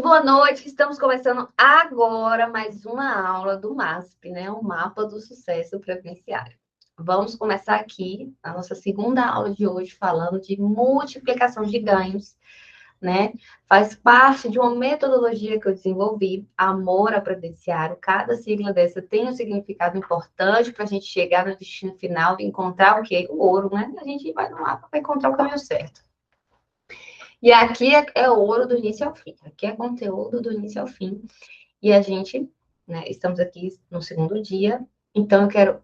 Boa noite. Estamos começando agora mais uma aula do MASP, né? O Mapa do Sucesso Previdenciário. Vamos começar aqui a nossa segunda aula de hoje falando de multiplicação de ganhos, né? Faz parte de uma metodologia que eu desenvolvi, Amor a Previdenciário. Cada sigla dessa tem um significado importante para a gente chegar no destino final e encontrar o quê? O ouro, né? A gente vai no mapa para encontrar o caminho certo. E aqui é ouro do início ao fim. Aqui é conteúdo do início ao fim. E a gente, né, estamos aqui no segundo dia. Então, eu quero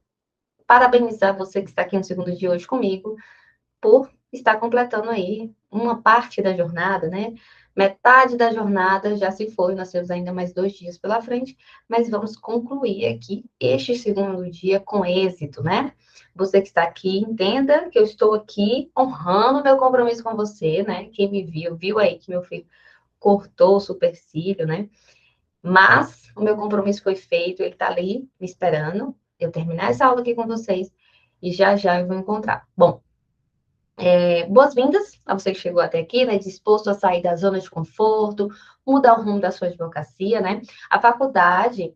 parabenizar você que está aqui no segundo dia hoje comigo, por estar completando aí uma parte da jornada, né? Metade da jornada já se foi, nós temos ainda mais 2 dias pela frente, mas vamos concluir aqui este segundo dia com êxito, né? Você que está aqui, entenda que eu estou aqui honrando meu compromisso com você, né? Quem me viu, viu aí que meu filho cortou o supercílio, né? Mas o meu compromisso foi feito, ele está ali me esperando eu terminar essa aula aqui com vocês e já já eu vou encontrar. Bom, boas-vindas a você que chegou até aqui, né, disposto a sair da zona de conforto, mudar o rumo da sua advocacia, né? A faculdade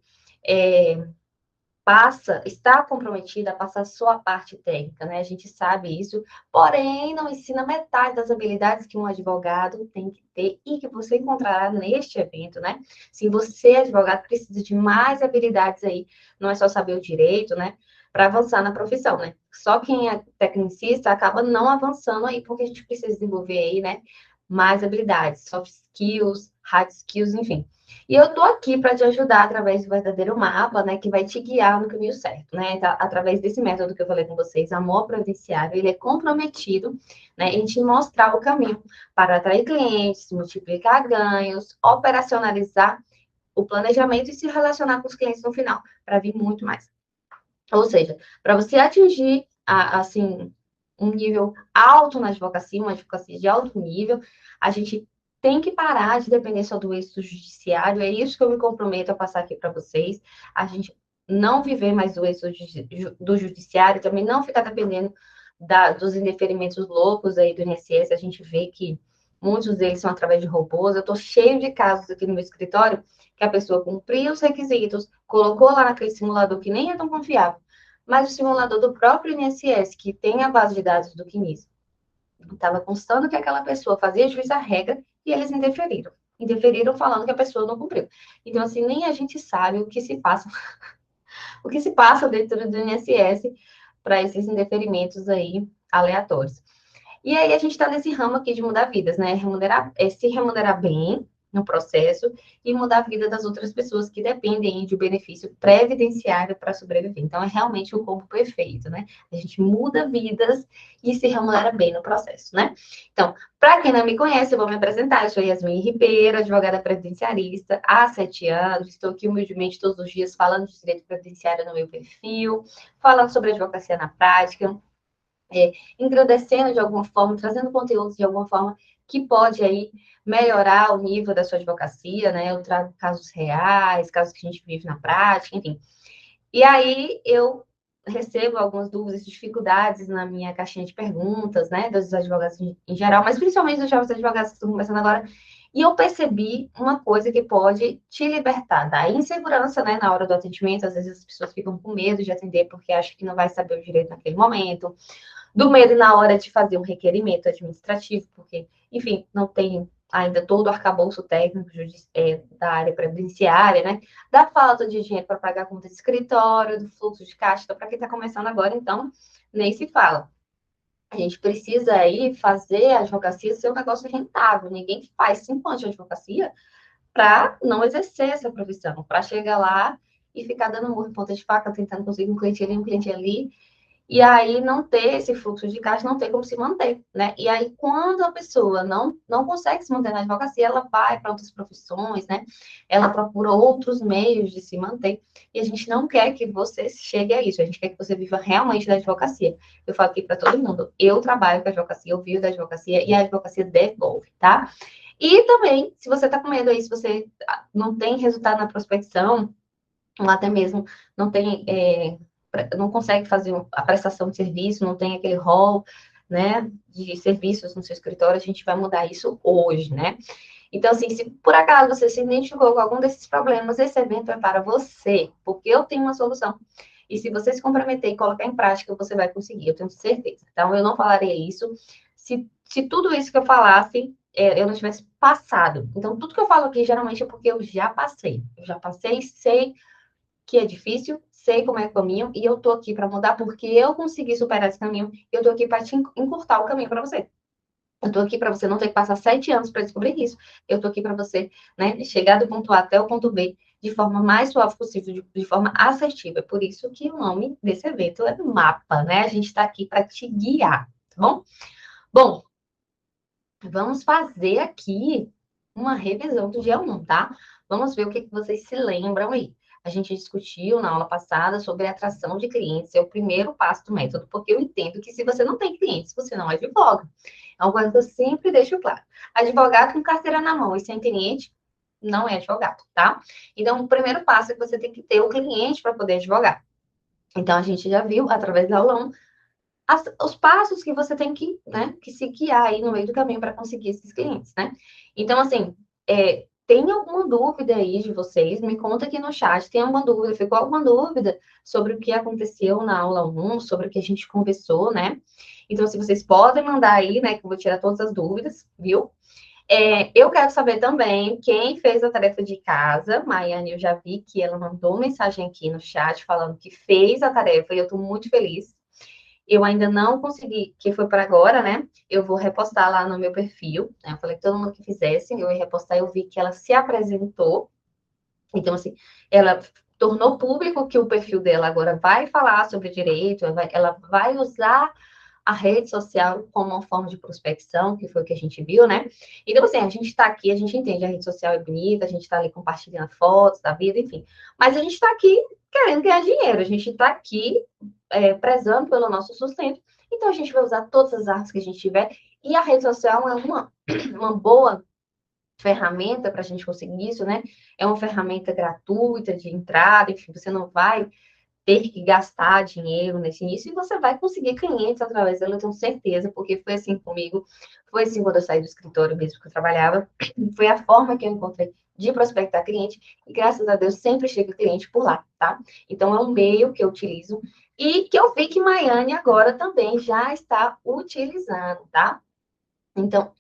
está comprometida a passar só a parte técnica, né? A gente sabe isso, porém não ensina metade das habilidades que um advogado tem que ter e que você encontrará neste evento, né? Se você, advogado, precisa de mais habilidades aí, não é só saber o direito, né? Para avançar na profissão, né? Só quem é tecnicista acaba não avançando aí, porque a gente precisa desenvolver aí, né? Mais habilidades, soft skills, hard skills, enfim. E eu estou aqui para te ajudar através do verdadeiro mapa, né, que vai te guiar no caminho certo, né? Então, através desse método que eu falei com vocês, Amor Previdenciário, ele é comprometido, né, em te mostrar o caminho para atrair clientes, multiplicar ganhos, operacionalizar o planejamento e se relacionar com os clientes no final, para vir muito mais. Ou seja, para você atingir, assim, um nível alto na advocacia, uma advocacia de alto nível, a gente tem que parar de depender só do êxito judiciário. É isso que eu me comprometo a passar aqui para vocês. A gente não viver mais do êxito do judiciário, também não ficar dependendo dos indeferimentos loucos aí do INSS. A gente vê que muitos deles são através de robôs. Eu estou cheio de casos aqui no meu escritório que a pessoa cumpriu os requisitos, colocou lá naquele simulador que nem é tão confiável, mas o simulador do próprio INSS, que tem a base de dados do CNIS, estava constando que aquela pessoa fazia juiz à regra e eles indeferiram. Indeferiram falando que a pessoa não cumpriu. Então, assim, nem a gente sabe o que se passa, o que se passa dentro do INSS para esses indeferimentos aí aleatórios. E aí a gente está nesse ramo aqui de mudar vidas, né? Se remunerar bem no processo e mudar a vida das outras pessoas que dependem de um benefício previdenciário para sobreviver. Então, é realmente um combo perfeito, né? A gente muda vidas e se remunera bem no processo, né? Então, para quem não me conhece, eu vou me apresentar. Eu sou Yasmin Ribeiro, advogada previdenciarista há 7 anos. Estou aqui humildemente todos os dias falando de direito previdenciário no meu perfil, falando sobre advocacia na prática, engrandecendo de alguma forma, trazendo conteúdos de alguma forma que pode aí melhorar o nível da sua advocacia, né? Eu trago casos reais, casos que a gente vive na prática, enfim. E aí eu recebo algumas dúvidas, dificuldades na minha caixinha de perguntas, né, dos advogados em geral, mas principalmente dos jovens advogados que estão começando agora. E eu percebi uma coisa que pode te libertar da insegurança, né, na hora do atendimento. Às vezes as pessoas ficam com medo de atender porque acham que não vai saber o direito naquele momento, do medo na hora de fazer um requerimento administrativo, porque, enfim, não tem ainda todo o arcabouço técnico da área previdenciária, né? Da falta de dinheiro para pagar a conta de escritório, do fluxo de caixa. Então, para quem está começando agora, então, nem se fala. A gente precisa aí fazer a advocacia ser um negócio rentável. Ninguém faz 5 anos de advocacia para não exercer essa profissão, para chegar lá e ficar dando murro em ponta de faca, tentando conseguir um cliente ali, e aí não ter esse fluxo de caixa, não ter como se manter, né? E aí, quando a pessoa não consegue se manter na advocacia, ela vai para outras profissões, né? Ela procura outros meios de se manter. E a gente não quer que você chegue a isso, a gente quer que você viva realmente da advocacia. Eu falo aqui para todo mundo, eu trabalho com a advocacia, eu vivo da advocacia e a advocacia devolve, tá? E também, se você está com medo aí, se você não tem resultado na prospecção, ou até mesmo não tem, não consegue fazer a prestação de serviço, não tem aquele rol, né, de serviços no seu escritório, a gente vai mudar isso hoje, né? Então, assim, se por acaso você se identificou com algum desses problemas, esse evento é para você, porque eu tenho uma solução. E se você se comprometer e colocar em prática, você vai conseguir, eu tenho certeza. Então, eu não falaria isso se tudo isso que eu falasse, eu não tivesse passado. Então, tudo que eu falo aqui, geralmente, é porque eu já passei. Eu já passei, sei que é difícil, sei como é o caminho, e eu tô aqui para mudar, porque eu consegui superar esse caminho, eu tô aqui para te encurtar o caminho para você. Eu tô aqui para você não ter que passar 7 anos para descobrir isso. Eu tô aqui para você, né, chegar do ponto A até o ponto B de forma mais suave possível, de forma assertiva. É por isso que o nome desse evento é Mapa, né? A gente está aqui para te guiar, tá bom? Bom, vamos fazer aqui uma revisão do dia 1, tá? Vamos ver o que vocês se lembram aí. A gente discutiu na aula passada sobre a atração de clientes, é o primeiro passo do método, porque eu entendo que se você não tem clientes, você não advoga. É uma coisa que eu sempre deixo claro. Advogado com carteira na mão e sem cliente não é advogado, tá? Então, o primeiro passo é que você tem que ter o cliente para poder advogar. Então, a gente já viu, através da aula 1, os passos que você tem que, né, que se guiar aí no meio do caminho para conseguir esses clientes, né? Então, assim, tem alguma dúvida aí de vocês? Me conta aqui no chat. Tem alguma dúvida? Ficou alguma dúvida sobre o que aconteceu na aula 1, sobre o que a gente conversou, né? Então, se vocês podem mandar aí, né, que eu vou tirar todas as dúvidas, viu? Eu quero saber também quem fez a tarefa de casa. Maiane, eu já vi que ela mandou mensagem aqui no chat falando que fez a tarefa e eu estou muito feliz. Eu ainda não consegui, que foi para agora, né? Eu vou repostar lá no meu perfil, né? Eu falei que todo mundo que fizesse, eu ia repostar, eu vi que ela se apresentou. Então, assim, ela tornou público que o perfil dela agora vai falar sobre direito, ela vai usar a rede social como uma forma de prospecção, que foi o que a gente viu, né? Então, assim, a gente está aqui, a gente entende, a rede social é bonita, a gente está ali compartilhando fotos da vida, enfim. Mas a gente está aqui querendo ganhar dinheiro, a gente está aqui prezando pelo nosso sustento. Então, a gente vai usar todas as armas que a gente tiver. E a rede social é uma boa ferramenta para a gente conseguir isso, né? É uma ferramenta gratuita de entrada, enfim, você não vai ter que gastar dinheiro nesse início e você vai conseguir clientes através dela, eu tenho certeza, porque foi assim comigo, foi assim quando eu saí do escritório mesmo que eu trabalhava, foi a forma que eu encontrei de prospectar cliente e graças a Deus sempre chega cliente por lá, tá? Então é um meio que eu utilizo e que eu vi que Maiane agora também já está utilizando, tá? Então,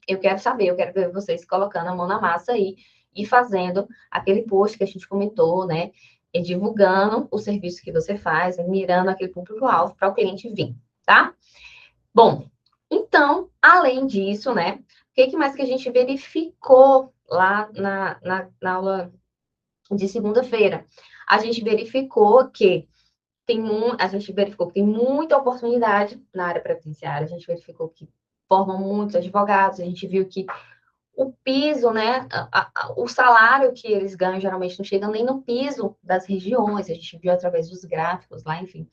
eu quero saber, eu quero ver vocês colocando a mão na massa aí e fazendo aquele post que a gente comentou, né? E divulgando o serviço que você faz, mirando aquele público-alvo para o cliente vir, tá? Bom, então, além disso, né? O que mais que a gente verificou lá na aula de segunda-feira? A gente verificou que a gente verificou que tem muita oportunidade na área previdenciária, a gente verificou que formam muitos advogados, a gente viu que o piso, né, o salário que eles ganham geralmente não chega nem no piso das regiões, a gente viu através dos gráficos lá, enfim.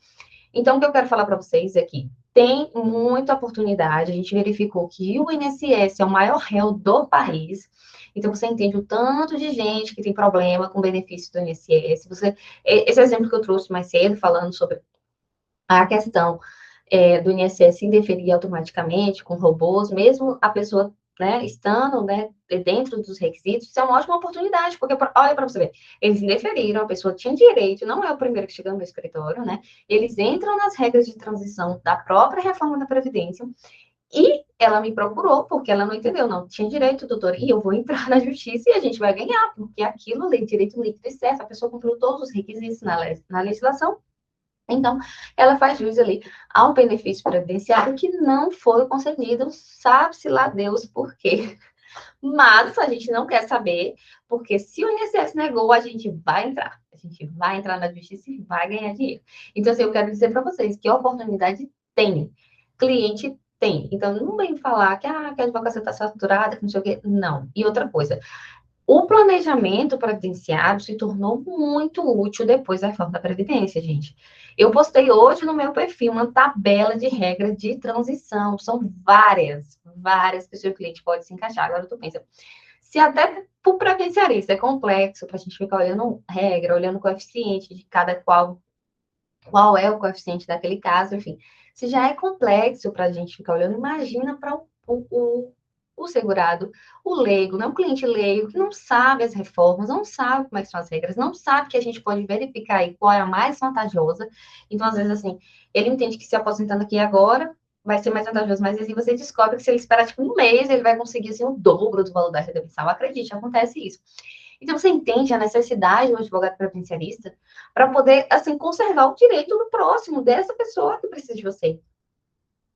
Então, o que eu quero falar para vocês é que tem muita oportunidade, a gente verificou que o INSS é o maior réu do país, então você entende o tanto de gente que tem problema com benefício do INSS. Esse exemplo que eu trouxe mais cedo, falando sobre a questão do INSS indeferir automaticamente com robôs, mesmo a pessoa, né, estando, né, dentro dos requisitos, isso é uma ótima oportunidade, porque, olha para você ver, eles indeferiram, a pessoa tinha direito, não é o primeiro que chega no meu escritório, né, eles entram nas regras de transição da própria reforma da Previdência, e ela me procurou, porque ela não entendeu, não tinha direito, doutor, e eu vou entrar na justiça e a gente vai ganhar, porque aquilo, lei, direito líquido e certo, a pessoa cumpriu todos os requisitos na legislação, então, ela faz jus ali ao benefício previdenciário que não foi concedido, sabe-se lá Deus por quê. Mas a gente não quer saber, porque se o INSS negou, a gente vai entrar. A gente vai entrar na justiça e vai ganhar dinheiro. Então, assim, eu quero dizer para vocês que a oportunidade tem, cliente tem. Então, não vem falar que a advocacia está saturada, que não sei o quê. Não. E outra coisa, o planejamento previdenciário se tornou muito útil depois da reforma da Previdência, gente. Eu postei hoje no meu perfil uma tabela de regras de transição. São várias que o seu cliente pode se encaixar. Agora tu pensa, se até para o previdenciarista é complexo para a gente ficar olhando regra, olhando o coeficiente de cada qual é o coeficiente daquele caso, enfim. Se já é complexo para a gente ficar olhando, imagina para o segurado, o leigo, né? O cliente leigo, que não sabe as reformas, não sabe como é que são as regras, não sabe que a gente pode verificar aí qual é a mais vantajosa. Então, às vezes, assim, ele entende que se aposentando aqui agora vai ser mais vantajoso, mas assim, você descobre que se ele esperar, tipo, um mês, ele vai conseguir, assim, o dobro do valor da renda mensal. Acredite, acontece isso. Então, você entende a necessidade do advogado previdenciarista para poder, assim, conservar o direito do próximo, dessa pessoa que precisa de você.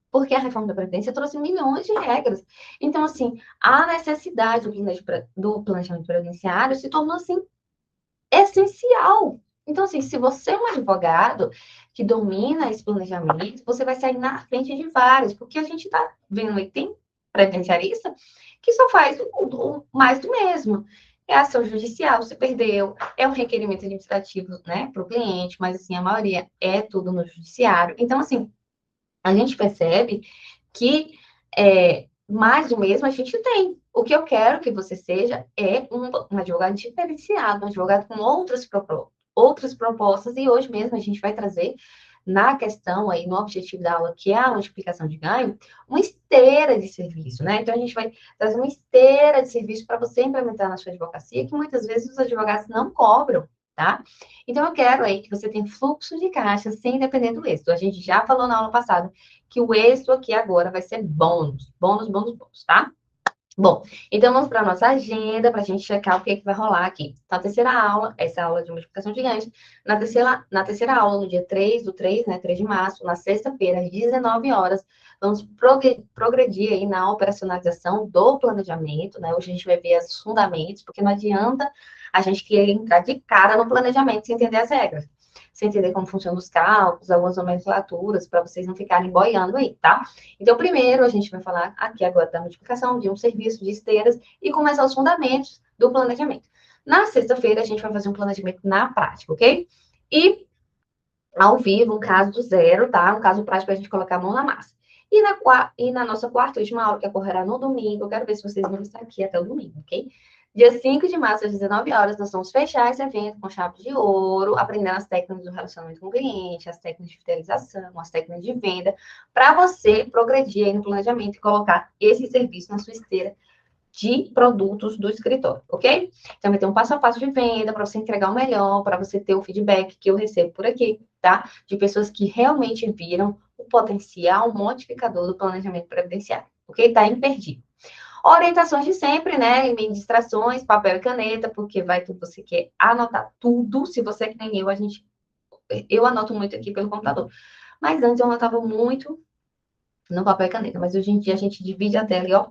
Porque a reforma da Previdência trouxe milhões de regras. Então, assim, a necessidade do planejamento previdenciário se tornou, assim, essencial. Então, assim, se você é um advogado que domina esse planejamento, você vai sair na frente de vários, porque a gente está vendo aí, tem previdenciarista que só faz mais do mesmo. É ação judicial, se perdeu, é um requerimento administrativo, né, para o cliente, mas, assim, a maioria é tudo no judiciário. Então, assim, a gente percebe que mais do mesmo a gente tem. O que eu quero que você seja é um advogado diferenciado, um advogado com outras propostas, e hoje mesmo a gente vai trazer na questão aí, no objetivo da aula, que é a multiplicação de ganho, uma esteira de serviço, né? Então, a gente vai trazer uma esteira de serviço para você implementar na sua advocacia, que muitas vezes os advogados não cobram, tá? Então, eu quero aí que você tenha fluxo de caixa sem depender do êxito. A gente já falou na aula passada que o êxito aqui agora vai ser bônus, bônus, bônus, bônus, tá? Bom, então vamos para a nossa agenda para a gente checar o que, que vai rolar aqui. Então, a terceira aula, essa aula de multiplicação de ganhos, na terceira aula, no dia 3 do 3, né, 3 de março, na sexta-feira, às 19 horas, vamos progredir aí na operacionalização do planejamento, né? Hoje a gente vai ver os fundamentos, porque não adianta a gente querer entrar de cara no planejamento sem entender as regras. Sem entender como funcionam os cálculos, algumas nomenclaturas, para vocês não ficarem boiando aí, tá? Então, primeiro, a gente vai falar aqui agora da multiplicação de um serviço de esteiras e começar os fundamentos do planejamento. Na sexta-feira, a gente vai fazer um planejamento na prática, ok? E ao vivo, um caso do zero, tá? Um caso prático para a gente colocar a mão na massa. E na nossa quarta e última aula, que ocorrerá no domingo, eu quero ver se vocês vão estar aqui até o domingo, ok? Dia 5 de março, às 19 horas, nós vamos fechar esse evento com chave de ouro, aprendendo as técnicas do relacionamento com o cliente, as técnicas de fidelização, as técnicas de venda, para você progredir aí no planejamento e colocar esse serviço na sua esteira de produtos do escritório, ok? Então, vai ter um passo a passo de venda para você entregar o melhor, para você ter o feedback que eu recebo por aqui, tá? De pessoas que realmente viram o potencial modificador do planejamento previdenciário, ok? Tá imperdível. Orientações de sempre, né? Em distrações, papel e caneta, porque vai que você quer anotar tudo. Se você é que nem eu anoto muito aqui pelo computador. Mas antes eu anotava muito no papel e caneta. Mas hoje em dia a gente divide a tela e, ó,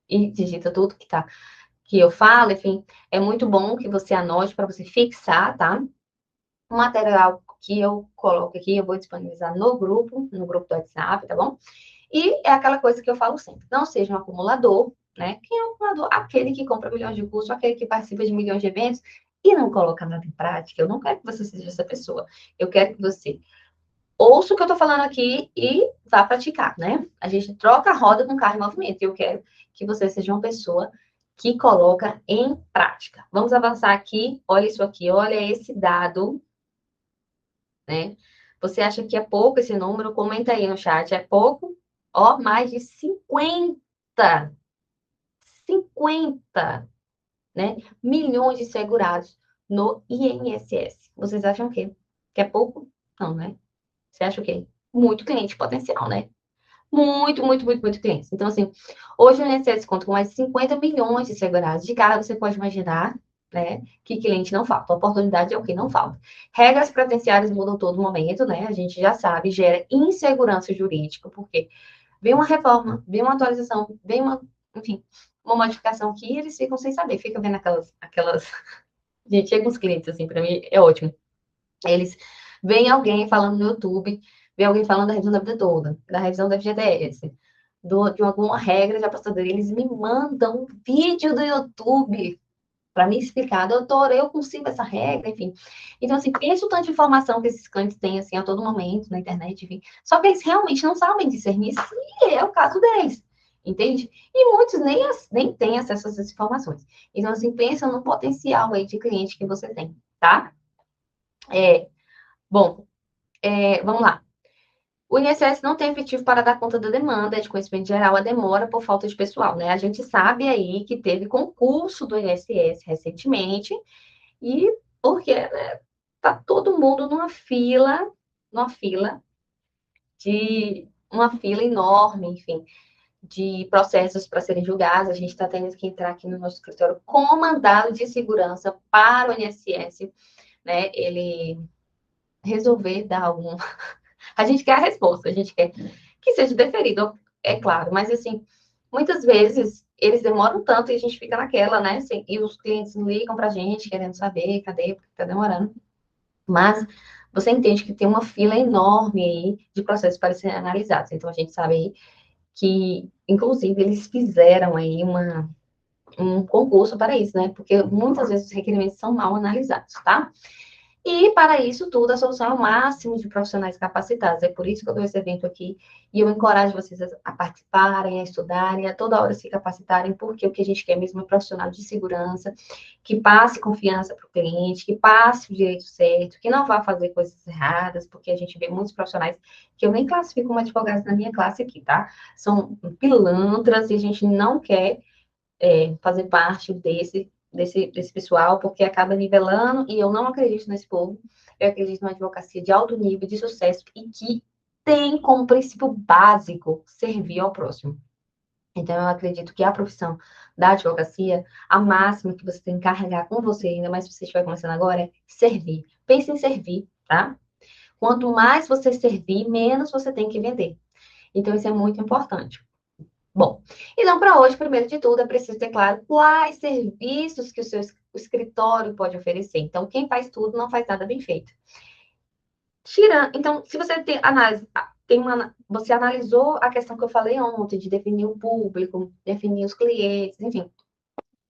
e digita tudo que eu falo. Enfim, é muito bom que você anote para você fixar, tá? O material que eu coloco aqui, eu vou disponibilizar no grupo do WhatsApp, tá bom? E é aquela coisa que eu falo sempre: não seja um acumulador, né? Quem é um acumulador? Aquele que compra milhões de cursos, aquele que participa de milhões de eventos e não coloca nada em prática. Eu não quero que você seja essa pessoa. Eu quero que você ouça o que eu estou falando aqui e vá praticar, né? A gente troca a roda com o carro em movimento. E eu quero que você seja uma pessoa que coloca em prática. Vamos avançar aqui. Olha isso aqui, olha esse dado, né? Você acha que é pouco esse número? Comenta aí no chat. É pouco? Ó, mais de 50, né, milhões de segurados no INSS. Vocês acham o quê? Que é pouco? Não, né? Você acha o quê? Muito cliente potencial, né? Muito, muito, muito, muito clientes. Então, assim, hoje o INSS conta com mais de 50 milhões de segurados. De cara, você pode imaginar, né, que cliente não falta. Oportunidade é o que não falta. Regras previdenciárias mudam todo momento, né? A gente já sabe, gera insegurança jurídica, porque vem uma reforma, vem uma atualização, vem enfim, uma modificação que eles ficam sem saber. Fica vendo aquelas... Gente, chega uns clientes, assim, para mim é ótimo. Eles veem alguém falando no YouTube, vê alguém falando da revisão da vida toda, da revisão da FGTS, de alguma regra já passou dele, eles me mandam um vídeo do YouTube para me explicar: doutora, eu consigo essa regra, enfim. Então, assim, pensa o tanto de informação que esses clientes têm, assim, a todo momento, na internet, enfim. Só que eles realmente não sabem discernir se é o caso deles, entende? E muitos nem têm acesso a essas informações. Então, assim, pensa no potencial aí de cliente que você tem, tá? Bom, vamos lá. O INSS não tem efetivo para dar conta da demanda, é de conhecimento geral, a demora por falta de pessoal, né? A gente sabe aí que teve concurso do INSS recentemente, e porque, né, tá todo mundo numa fila uma fila enorme, enfim, de processos para serem julgados. A gente está tendo que entrar aqui no nosso escritório com mandado de segurança para o INSS, né? Ele resolver dar algum. A gente quer a resposta, a gente quer que seja deferido, é claro, mas assim, muitas vezes eles demoram tanto e a gente fica naquela, né? Assim, e os clientes ligam para a gente querendo saber, cadê, porque está demorando. Mas você entende que tem uma fila enorme aí de processos para serem analisados. Então, a gente sabe aí que, inclusive, eles fizeram aí um concurso para isso, né? Porque muitas vezes os requerimentos são mal analisados, tá? E, para isso tudo, a solução é o máximo de profissionais capacitados. É por isso que eu dou esse evento aqui e eu encorajo vocês a participarem, a estudarem, a toda hora se capacitarem, porque o que a gente quer mesmo é profissional de segurança, que passe confiança para o cliente, que passe o direito certo, que não vá fazer coisas erradas, porque a gente vê muitos profissionais que eu nem classifico como advogados na minha classe aqui, tá? São pilantras e a gente não quer fazer parte desse pessoal, porque acaba nivelando, e eu não acredito nesse povo. Eu acredito numa advocacia de alto nível, de sucesso, e que tem como princípio básico servir ao próximo. Então, eu acredito que a profissão da advocacia, a máxima que você tem que carregar com você, ainda mais se você estiver começando agora, é servir. Pense em servir, tá? Quanto mais você servir, menos você tem que vender. Então, isso é muito importante. Bom, então para hoje, primeiro de tudo, é preciso ter claro quais serviços que o seu escritório pode oferecer. Então, quem faz tudo não faz nada bem feito. Então, se você tem análise, você analisou a questão que eu falei ontem de definir o público, definir os clientes, enfim,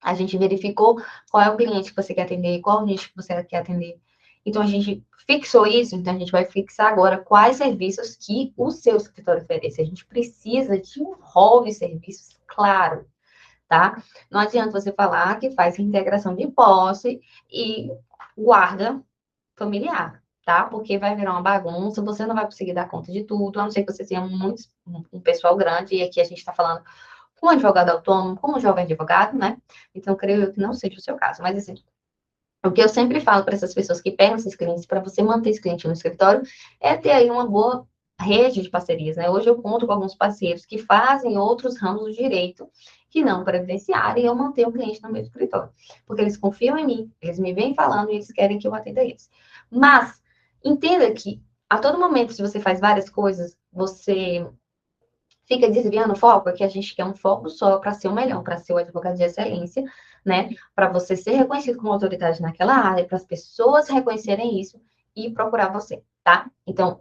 a gente verificou qual é o cliente que você quer atender, qual o nicho que você quer atender. Então, a gente fixou isso, então a gente vai fixar agora quais serviços que o seu escritório oferece. A gente precisa de um rol de serviços claro, tá? Não adianta você falar que faz integração de posse e guarda familiar, tá? Porque vai virar uma bagunça, você não vai conseguir dar conta de tudo, a não ser que você tenha um pessoal grande, e aqui a gente está falando com um advogado autônomo, com um jovem advogado, né? Então, creio eu que não seja o seu caso. Mas, assim, o que eu sempre falo para essas pessoas que pegam esses clientes, para você manter esse cliente no escritório, é ter aí uma boa rede de parcerias, né? Hoje eu conto com alguns parceiros que fazem outros ramos do direito, que não previdenciário, e eu mantenho o cliente no meu escritório. Porque eles confiam em mim, eles me vêm falando e eles querem que eu atenda eles. Mas, entenda que, a todo momento, se você faz várias coisas, você fica desviando o foco, é que a gente quer um foco só para ser o melhor, para ser o advogado de excelência, né? Para você ser reconhecido como autoridade naquela área, para as pessoas reconhecerem isso e procurar você, tá? Então,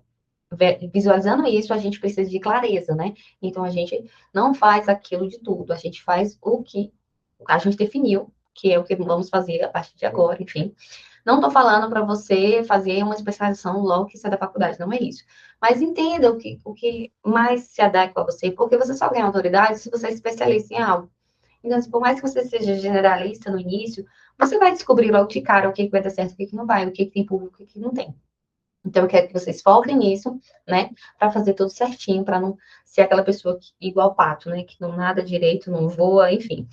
visualizando isso, a gente precisa de clareza, né? Então, a gente não faz aquilo de tudo, a gente faz o que a gente definiu, que é o que vamos fazer a partir de agora, enfim. Não estou falando para você fazer uma especialização logo que sai da faculdade, não é isso. Mas entenda o que mais se adequa a você, porque você só ganha autoridade se você é especialista em algo. Então, por mais que você seja generalista no início, você vai descobrir logo de cara o que vai dar certo, o que não vai, o que tem público e o que não tem. Então, eu quero que vocês foquem nisso, né, para fazer tudo certinho, para não ser aquela pessoa igual pato, né, que não nada direito, não voa, enfim.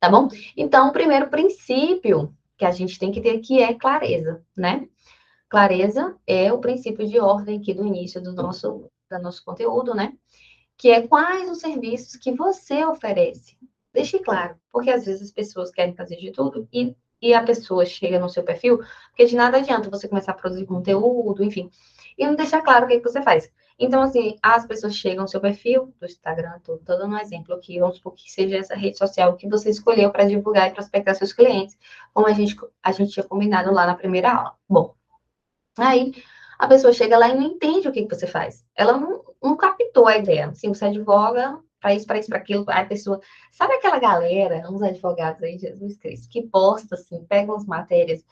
Tá bom? Então, o primeiro princípio que a gente tem que ter aqui é clareza, né? Clareza é o princípio de ordem aqui do início do nosso conteúdo, né? Que é quais os serviços que você oferece. Deixe claro, porque às vezes as pessoas querem fazer de tudo e a pessoa chega no seu perfil, porque de nada adianta você começar a produzir conteúdo, enfim, e não deixar claro o que, é que você faz. Então, assim, as pessoas chegam no seu perfil do Instagram, estou dando um exemplo aqui, vamos supor que seja essa rede social que você escolheu para divulgar e prospectar seus clientes, como a gente tinha combinado lá na primeira aula. Bom, aí a pessoa chega lá e não entende o que, que você faz. Ela não captou a ideia. Assim, você advoga para isso, para aquilo. Aí a pessoa. Sabe aquela galera, uns advogados aí, Jesus Cristo, que posta, assim, pega umas matérias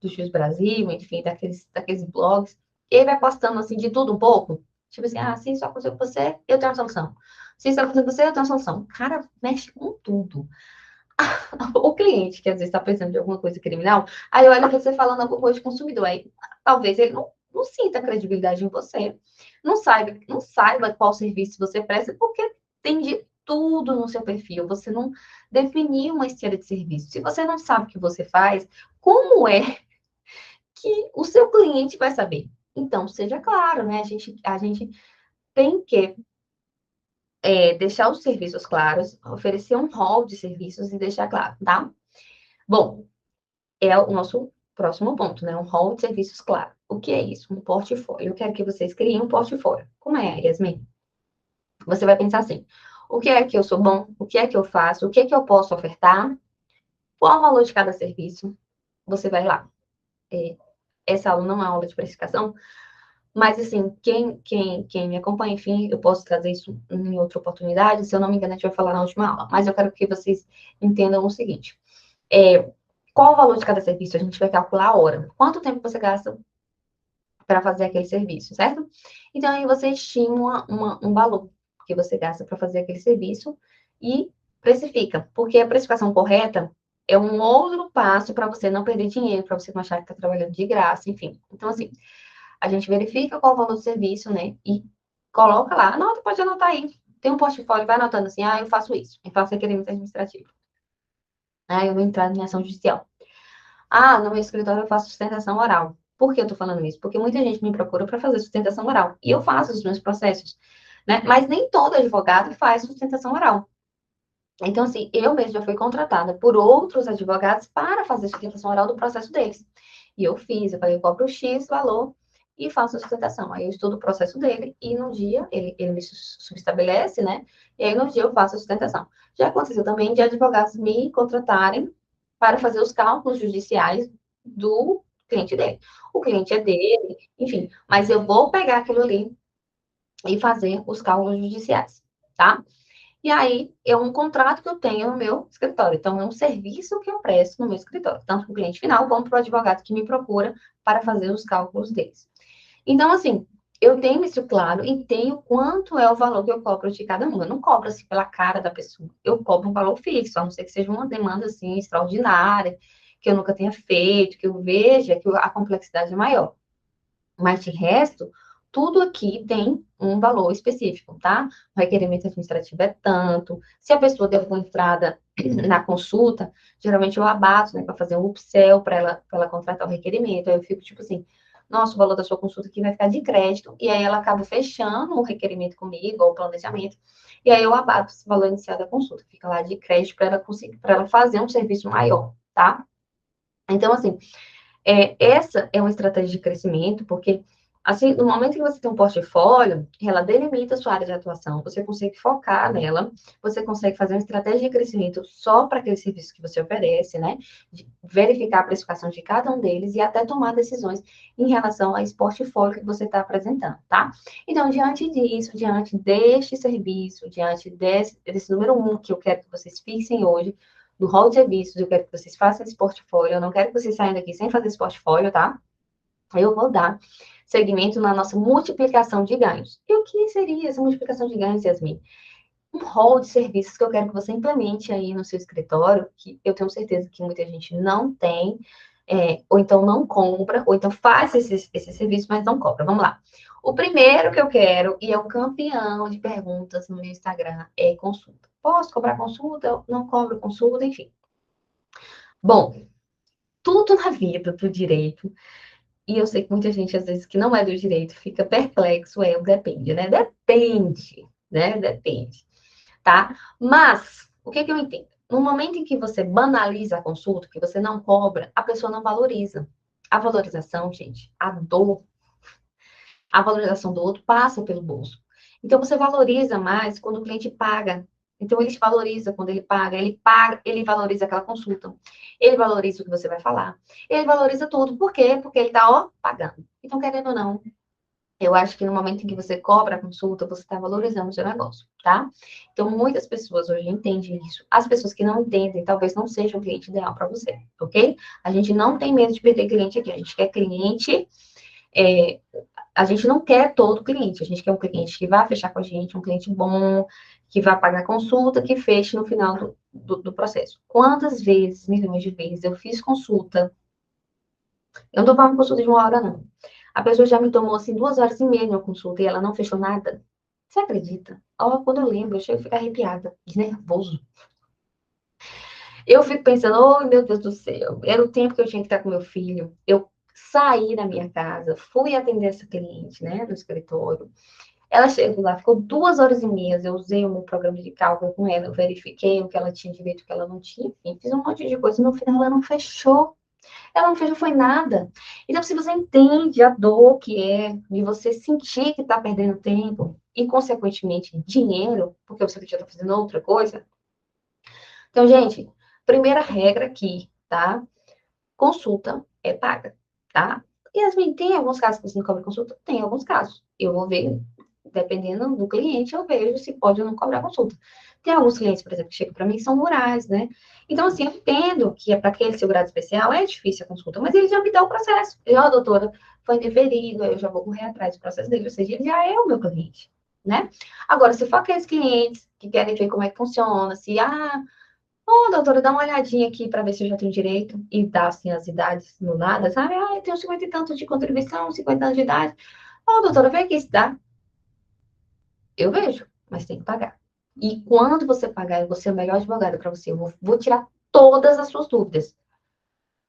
do X Brasil, enfim, daqueles blogs, e aí vai postando, assim, de tudo um pouco. Tipo assim, se isso aconteceu com você, eu tenho uma solução. Se isso aconteceu com você, eu tenho uma solução. O cara mexe com tudo. O cliente, que às vezes está pensando de alguma coisa criminal, aí olha você falando alguma coisa de consumidor. Aí talvez ele não não sinta credibilidade em você, não saiba qual serviço você presta, porque tem de tudo no seu perfil. Você não definiu uma esteira de serviço. Se você não sabe o que você faz, como é que o seu cliente vai saber? Então, seja claro, né? A gente tem que deixar os serviços claros, oferecer um rol de serviços e deixar claro, tá? Bom, é o nosso próximo ponto, né? Um rol de serviços claro. O que é isso? Um portfólio. Eu quero que vocês criem um portfólio. Como é, Yasmin? Você vai pensar assim: o que é que eu sou bom? O que é que eu faço? O que é que eu posso ofertar? Qual o valor de cada serviço? Você vai lá. Essa aula não é aula de precificação, mas assim, quem me acompanha, enfim, eu posso trazer isso em outra oportunidade. Se eu não me engano, a gente vai falar na última aula. Mas eu quero que vocês entendam o seguinte: qual o valor de cada serviço? A gente vai calcular a hora. Quanto tempo você gasta para fazer aquele serviço, certo? Então, aí você estima um valor que você gasta para fazer aquele serviço e precifica. Porque a precificação correta é um outro passo para você não perder dinheiro, para você não achar que está trabalhando de graça, enfim. Então, assim, a gente verifica qual o valor do serviço, né? E coloca lá. Anota, pode anotar aí. Tem um portfólio, vai anotando assim, eu faço isso, eu faço requerimento administrativo. Eu vou entrar em ação judicial. No meu escritório eu faço sustentação oral. Por que eu tô falando isso? Porque muita gente me procura para fazer sustentação oral. E eu faço os meus processos, né? Mas nem todo advogado faz sustentação oral. Então, assim, eu mesma já fui contratada por outros advogados para fazer sustentação oral do processo deles. E eu fiz, eu falei, eu cobro X valor e faço a sustentação. Aí eu estudo o processo dele e no dia ele me subestabelece, né? E aí no dia eu faço a sustentação. Já aconteceu também de advogados me contratarem para fazer os cálculos judiciais do cliente dele. O cliente é dele, enfim, mas eu vou pegar aquilo ali e fazer os cálculos judiciais, tá? E aí, é um contrato que eu tenho no meu escritório. Então, é um serviço que eu presto no meu escritório, tanto para o cliente final como para o advogado que me procura para fazer os cálculos deles. Então, assim, eu tenho isso claro e tenho quanto é o valor que eu cobro de cada um. Eu não cobro assim pela cara da pessoa. Eu cobro um valor fixo, a não ser que seja uma demanda assim extraordinária, que eu nunca tenha feito, que eu veja que a complexidade é maior. Mas de resto, tudo aqui tem um valor específico, tá? O requerimento administrativo é tanto. Se a pessoa deu uma entrada na consulta, geralmente eu abato, né, para fazer um upsell para ela contratar o requerimento. Aí eu fico tipo assim, nossa, o valor da sua consulta aqui vai ficar de crédito. E aí ela acaba fechando o requerimento comigo, ou o planejamento. E aí eu abato esse valor inicial da consulta, fica lá de crédito para ela conseguir, para ela fazer um serviço maior, tá? Então, assim, essa é uma estratégia de crescimento, porque, assim, no momento que você tem um portfólio, ela delimita a sua área de atuação, você consegue focar nela, você consegue fazer uma estratégia de crescimento só para aquele serviço que você oferece, né? De verificar a precificação de cada um deles e até tomar decisões em relação a esse portfólio que você está apresentando, tá? Então, diante disso, diante deste serviço, diante desse número um que eu quero que vocês fixem hoje, do rol de serviços, eu quero que vocês façam esse portfólio, eu não quero que vocês saiam daqui sem fazer esse portfólio, tá? Eu vou dar segmento na nossa multiplicação de ganhos. E o que seria essa multiplicação de ganhos, Yasmin? Um rol de serviços que eu quero que você implemente aí no seu escritório, que eu tenho certeza que muita gente não tem, ou então não compra, ou então faz esse serviço, mas não compra. Vamos lá. O primeiro que eu quero, e é o campeão de perguntas no meu Instagram, é consulta. Posso cobrar consulta? Eu não cobro consulta, enfim. Bom, tudo na vida do direito, e eu sei que muita gente, às vezes, que não é do direito, fica perplexo, o depende, né? Depende, né? Depende, tá? Mas, o que que eu entendo? No momento em que você banaliza a consulta, que você não cobra, a pessoa não valoriza. A valorização, gente, a valorização do outro passa pelo bolso. Então, você valoriza mais quando o cliente paga. Então, ele te valoriza quando ele paga, ele valoriza aquela consulta. Ele valoriza o que você vai falar. Ele valoriza tudo. Por quê? Porque ele está, pagando. Então, querendo ou não, eu acho que no momento em que você cobra a consulta, você está valorizando o seu negócio, tá? Então, muitas pessoas hoje entendem isso. As pessoas que não entendem, talvez não seja o cliente ideal para você, ok? A gente não tem medo de perder cliente aqui. A gente quer cliente é, a gente não quer todo cliente, a gente quer um cliente que vá fechar com a gente, um cliente bom, que vá pagar consulta, que feche no final do processo. Quantas vezes, milhões de vezes, eu fiz consulta, eu não estou falando consulta de uma hora, não. A pessoa já me tomou, assim, 2 horas e meia na consulta e ela não fechou nada. Você acredita? Ó, quando eu lembro, eu chego a ficar arrepiada, de nervoso. Eu fico pensando, oh, meu Deus do céu, era o tempo que eu tinha que estar com meu filho. Eu saí da minha casa, fui atender essa cliente, né, no escritório. Ela chegou lá, ficou 2 horas e meia. Eu usei o meu programa de cálculo com ela, eu verifiquei o que ela tinha direito, o que ela não tinha, enfim, fiz um monte de coisa. E no final, ela não fechou. Ela não fechou, foi nada. Então, se você entende a dor que é de você sentir que está perdendo tempo e, consequentemente, dinheiro, porque você podia estar fazendo outra coisa. Então, gente, primeira regra aqui, tá? Consulta é paga, tá? Yasmin, tem alguns casos que você não cobra consulta? Tem alguns casos. Eu vou ver, dependendo do cliente, eu vejo se pode ou não cobrar consulta. Tem alguns clientes, por exemplo, que chegam para mim, que são rurais, né? Então, assim, eu entendo que é para aquele segurado especial é difícil a consulta, mas ele já me dá o processo. Eu, a doutora, foi indeferido, eu já vou correr atrás do processo dele, ou seja, ele já é o meu cliente, né? Agora, se for aqueles clientes que querem ver como é que funciona, se, ô, doutora, dá uma olhadinha aqui para ver se eu já tenho direito. E dá, assim, as idades no nada, sabe? Ah, eu tenho 50 e tantos de contribuição, 50 anos de idade. Ô, doutora, vem aqui se dá. Eu vejo, mas tem que pagar. E quando você pagar, eu vou ser o melhor advogado para você. Eu vou tirar todas as suas dúvidas.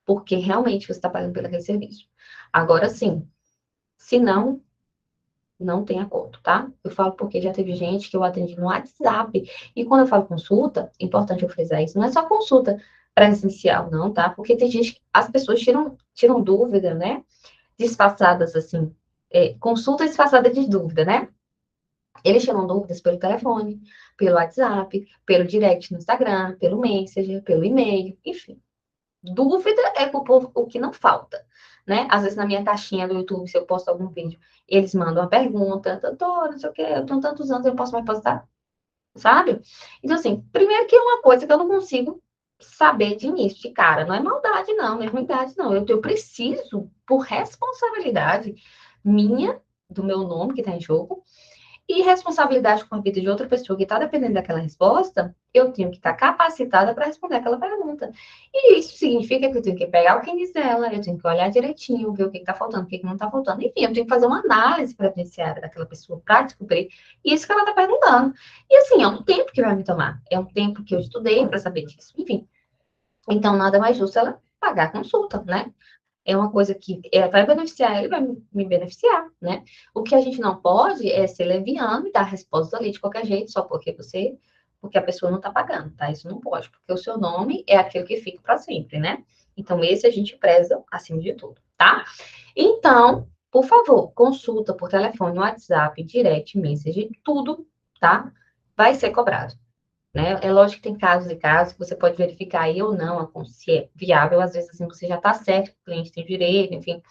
Porque realmente você está pagando pelo aquele serviço. Agora sim, se não, não tem acordo, tá? Eu falo porque já teve gente que eu atendi no WhatsApp. E quando eu falo consulta, é importante eu frisar isso, não é só consulta presencial, não, tá? Porque tem gente, as pessoas tiram dúvida, né? Disfarçadas, assim. Consulta disfarçada de dúvida, né? Eles tiram dúvidas pelo telefone, pelo WhatsApp, pelo direct no Instagram, pelo Messenger, pelo e-mail, enfim. Dúvida é o que não falta, né? Às vezes na minha caixinha do YouTube, se eu posto algum vídeo, eles mandam uma pergunta, doutora, não sei o quê, eu tenho tantos anos, eu posso mais postar, sabe? Então, assim, primeiro que é uma coisa que eu não consigo saber de início, de cara, não é maldade, não, não é ruindade, não. Eu preciso, por responsabilidade minha, do meu nome que está em jogo, e responsabilidade com a vida de outra pessoa que está dependendo daquela resposta, eu tenho que estar capacitada para responder aquela pergunta. E isso significa que eu tenho que pegar o que diz dela, eu tenho que olhar direitinho, ver o que está faltando, o que não está faltando. Enfim, eu tenho que fazer uma análise previdenciária daquela pessoa para descobrir isso que ela está perguntando. E assim, é um tempo que vai me tomar, é um tempo que eu estudei para saber disso. Enfim, então nada mais justo ela pagar a consulta, né? É uma coisa que vai beneficiar ele, vai me beneficiar, né? O que a gente não pode é ser leviano e dar a resposta ali de qualquer jeito, só porque a pessoa não está pagando, tá? Isso não pode, porque o seu nome é aquele que fica para sempre, né? Então, esse a gente preza acima de tudo, tá? Então, por favor, consulta por telefone, WhatsApp, direct, message, tudo, tá? Vai ser cobrado, né? É lógico que tem casos e casos que você pode verificar aí ou não, se é viável, às vezes assim você já está certo, o cliente tem direito, enfim,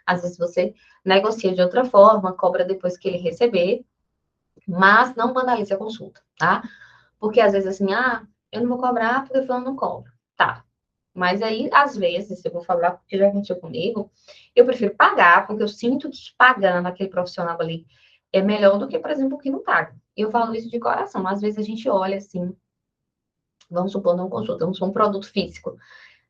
às vezes você negocia de outra forma, cobra depois que ele receber, mas não banalize a consulta, tá? Porque às vezes assim, eu não vou cobrar porque o fulano não cobra. Tá. Mas aí, às vezes, se eu vou falar porque já aconteceu comigo, eu prefiro pagar, porque eu sinto que pagando aquele profissional ali é melhor do que, por exemplo, o que não paga. Eu falo isso de coração. Às vezes a gente olha assim, vamos supor, não consulta, vamos supor um produto físico.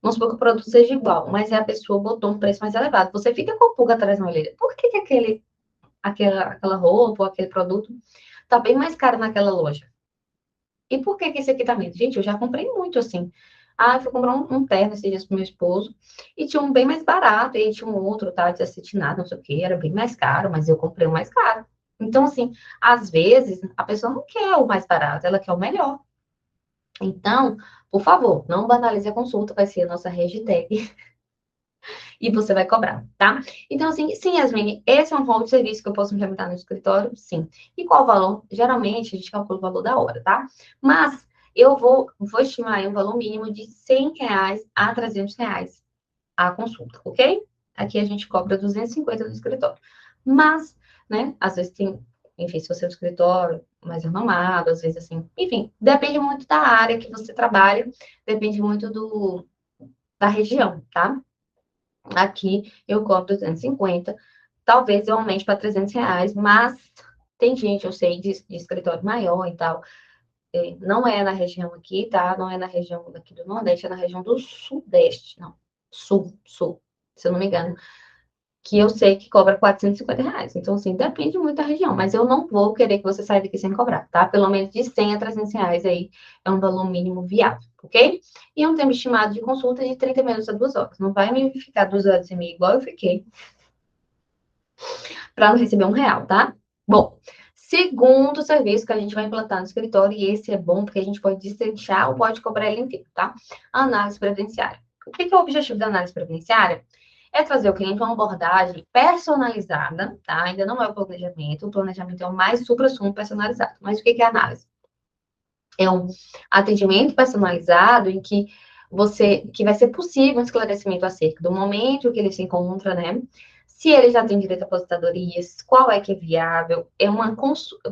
Vamos supor que o produto seja igual, mas a pessoa botou um preço mais elevado. Você fica com o pulga atrás na orelha. Por que, que aquela roupa ou aquele produto está bem mais caro naquela loja? E por que, que esse equipamento? Gente, eu já comprei muito assim. Eu fui comprar um terno esses dias pro meu esposo e tinha um bem mais barato, e aí tinha um outro, tá, de acetinado, não sei o que, era bem mais caro, mas eu comprei o mais caro. Então, assim, às vezes a pessoa não quer o mais barato, ela quer o melhor. Então, por favor, não banalize a consulta, vai ser a nossa hashtag e você vai cobrar, tá? Então, assim, sim, Yasmin, esse é um rol de serviço que eu posso implementar no escritório? Sim. E qual o valor? Geralmente, a gente calcula o valor da hora, tá? Mas eu vou estimar aí um valor mínimo de R$ 100 a R$ 300 a consulta, ok? Aqui a gente cobra 250 no escritório. Mas, né, às vezes tem, enfim, se você é um escritório mais renomado, às vezes assim, enfim, depende muito da área que você trabalha, depende muito da região, tá? Aqui eu cobro 250, talvez eu aumente para R$ 300, mas tem gente, eu sei, de escritório maior e tal. Não é na região aqui, tá? Não é na região daqui do Nordeste, é na região do Sudeste, não. Sul, se eu não me engano. que eu sei que cobra R$ 450. Então, assim, depende muito da região, mas eu não vou querer que você saia daqui sem cobrar, tá? Pelo menos de R$ 100 a R$ 300 aí é um valor mínimo viável, ok? E um tempo estimado de consulta de 30 minutos a 2 horas. Não vai me ficar 2 horas e meia igual eu fiquei, para não receber R$ 1, tá? Bom, segundo serviço que a gente vai implantar no escritório, e esse é bom porque a gente pode destrinchar ou pode cobrar ele inteiro, tá? Análise previdenciária. O que é o objetivo da análise previdenciária? É trazer ao cliente uma abordagem personalizada, tá? Ainda não é o planejamento é o mais supra-sumo personalizado. Mas o que é a análise? É um atendimento personalizado em que vai ser possível um esclarecimento acerca do momento que ele se encontra, né? Se ele já tem direito a aposentadorias, qual é que é viável,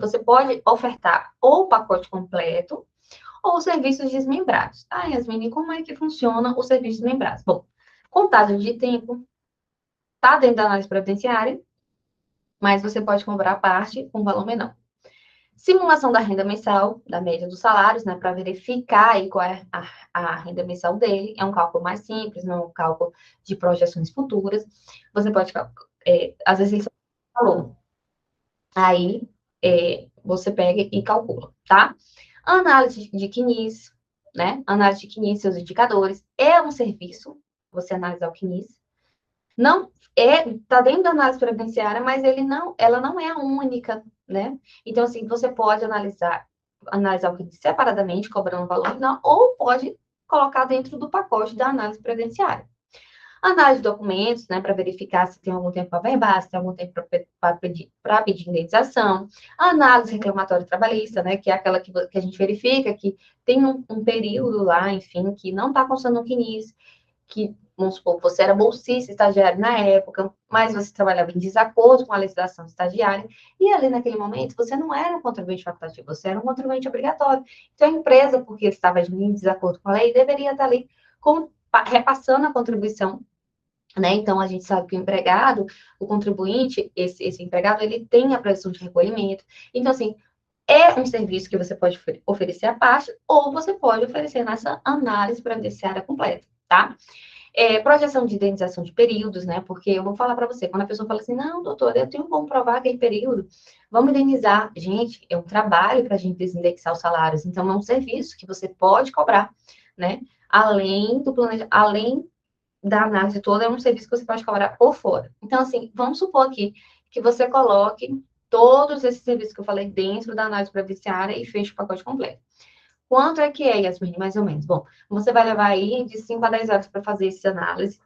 você pode ofertar ou o pacote completo ou os serviços desmembrados. Ah, Yasmine, como é que funciona os serviços desmembrados? Bom, contagem de tempo, está dentro da análise previdenciária, mas você pode cobrar a parte com valor menor. Simulação da renda mensal, da média dos salários, né, para verificar aí qual é a renda mensal dele. É um cálculo mais simples, não é um cálculo de projeções futuras. Você pode, às vezes, ele falou. Aí, você pega e calcula, tá? Análise de CNIS, né? Análise de CNIS, seus indicadores. É um serviço, você analisar o CNIS. Não tá dentro da análise previdenciária, mas ela não é a única, né? Então, assim, você pode analisar o CNIS separadamente, cobrando um valor final, ou pode colocar dentro do pacote da análise previdenciária. Análise de documentos, né, para verificar se tem algum tempo para verbar, se tem algum tempo para pedir indenização. Análise reclamatória trabalhista, né, que é aquela que a gente verifica que tem um período lá, enfim, que não está constando no CNIS, que, vamos supor, você era bolsista, estagiário na época, mas você trabalhava em desacordo com a legislação estagiária, e ali naquele momento você não era um contribuinte facultativo, você era um contribuinte obrigatório. Então a empresa, porque estava em desacordo com a lei, deveria estar ali repassando a contribuição, né? Então, a gente sabe que o empregado, o contribuinte, esse empregado, ele tem a prestação de recolhimento. Então, assim, é um serviço que você pode oferecer à parte ou você pode oferecer nessa análise previdenciária completa, tá? Projeção de indenização de períodos, né? Porque eu vou falar para você, quando a pessoa fala assim, não, doutor, eu tenho como provar aquele período, vamos indenizar. Gente, é um trabalho para a gente desindexar os salários, então é um serviço que você pode cobrar, né? Além da análise toda, é um serviço que você pode cobrar por fora. Então, assim, vamos supor aqui que você coloque todos esses serviços que eu falei dentro da análise previdenciária e feche o pacote completo. Quanto é que é, Yasmin, mais ou menos? Bom, você vai levar aí de 5 a 10 horas para fazer essa análise.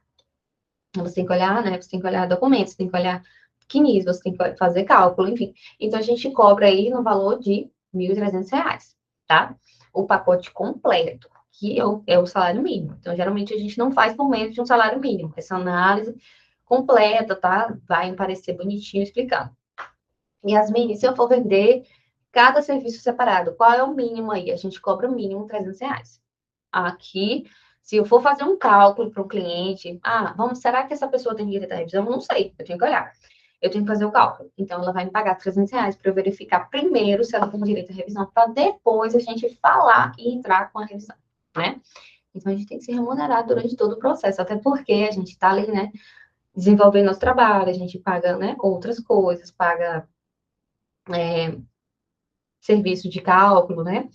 Você tem que olhar, né? Você tem que olhar documentos, você tem que olhar CNIS, você tem que fazer cálculo, enfim. Então, a gente cobra aí no valor de R$ 1.300, tá? O pacote completo, que é o salário mínimo. Então, geralmente, a gente não faz por menos de um salário mínimo. Essa análise completa, tá? Vai aparecer bonitinho explicando. Yasmin, se eu for vender cada serviço separado, qual é o mínimo aí? A gente cobra o mínimo R$ 300. Aqui, se eu for fazer um cálculo para o cliente, será que essa pessoa tem direito à revisão? Eu não sei, eu tenho que olhar. Eu tenho que fazer o cálculo. Então, ela vai me pagar R$ 300 para eu verificar primeiro se ela tem direito à revisão, para depois a gente falar e entrar com a revisão, né? Então, a gente tem que ser remunerado durante todo o processo, até porque a gente está ali, né, desenvolvendo nosso trabalho, a gente paga, né, outras coisas, paga serviço de cálculo, né?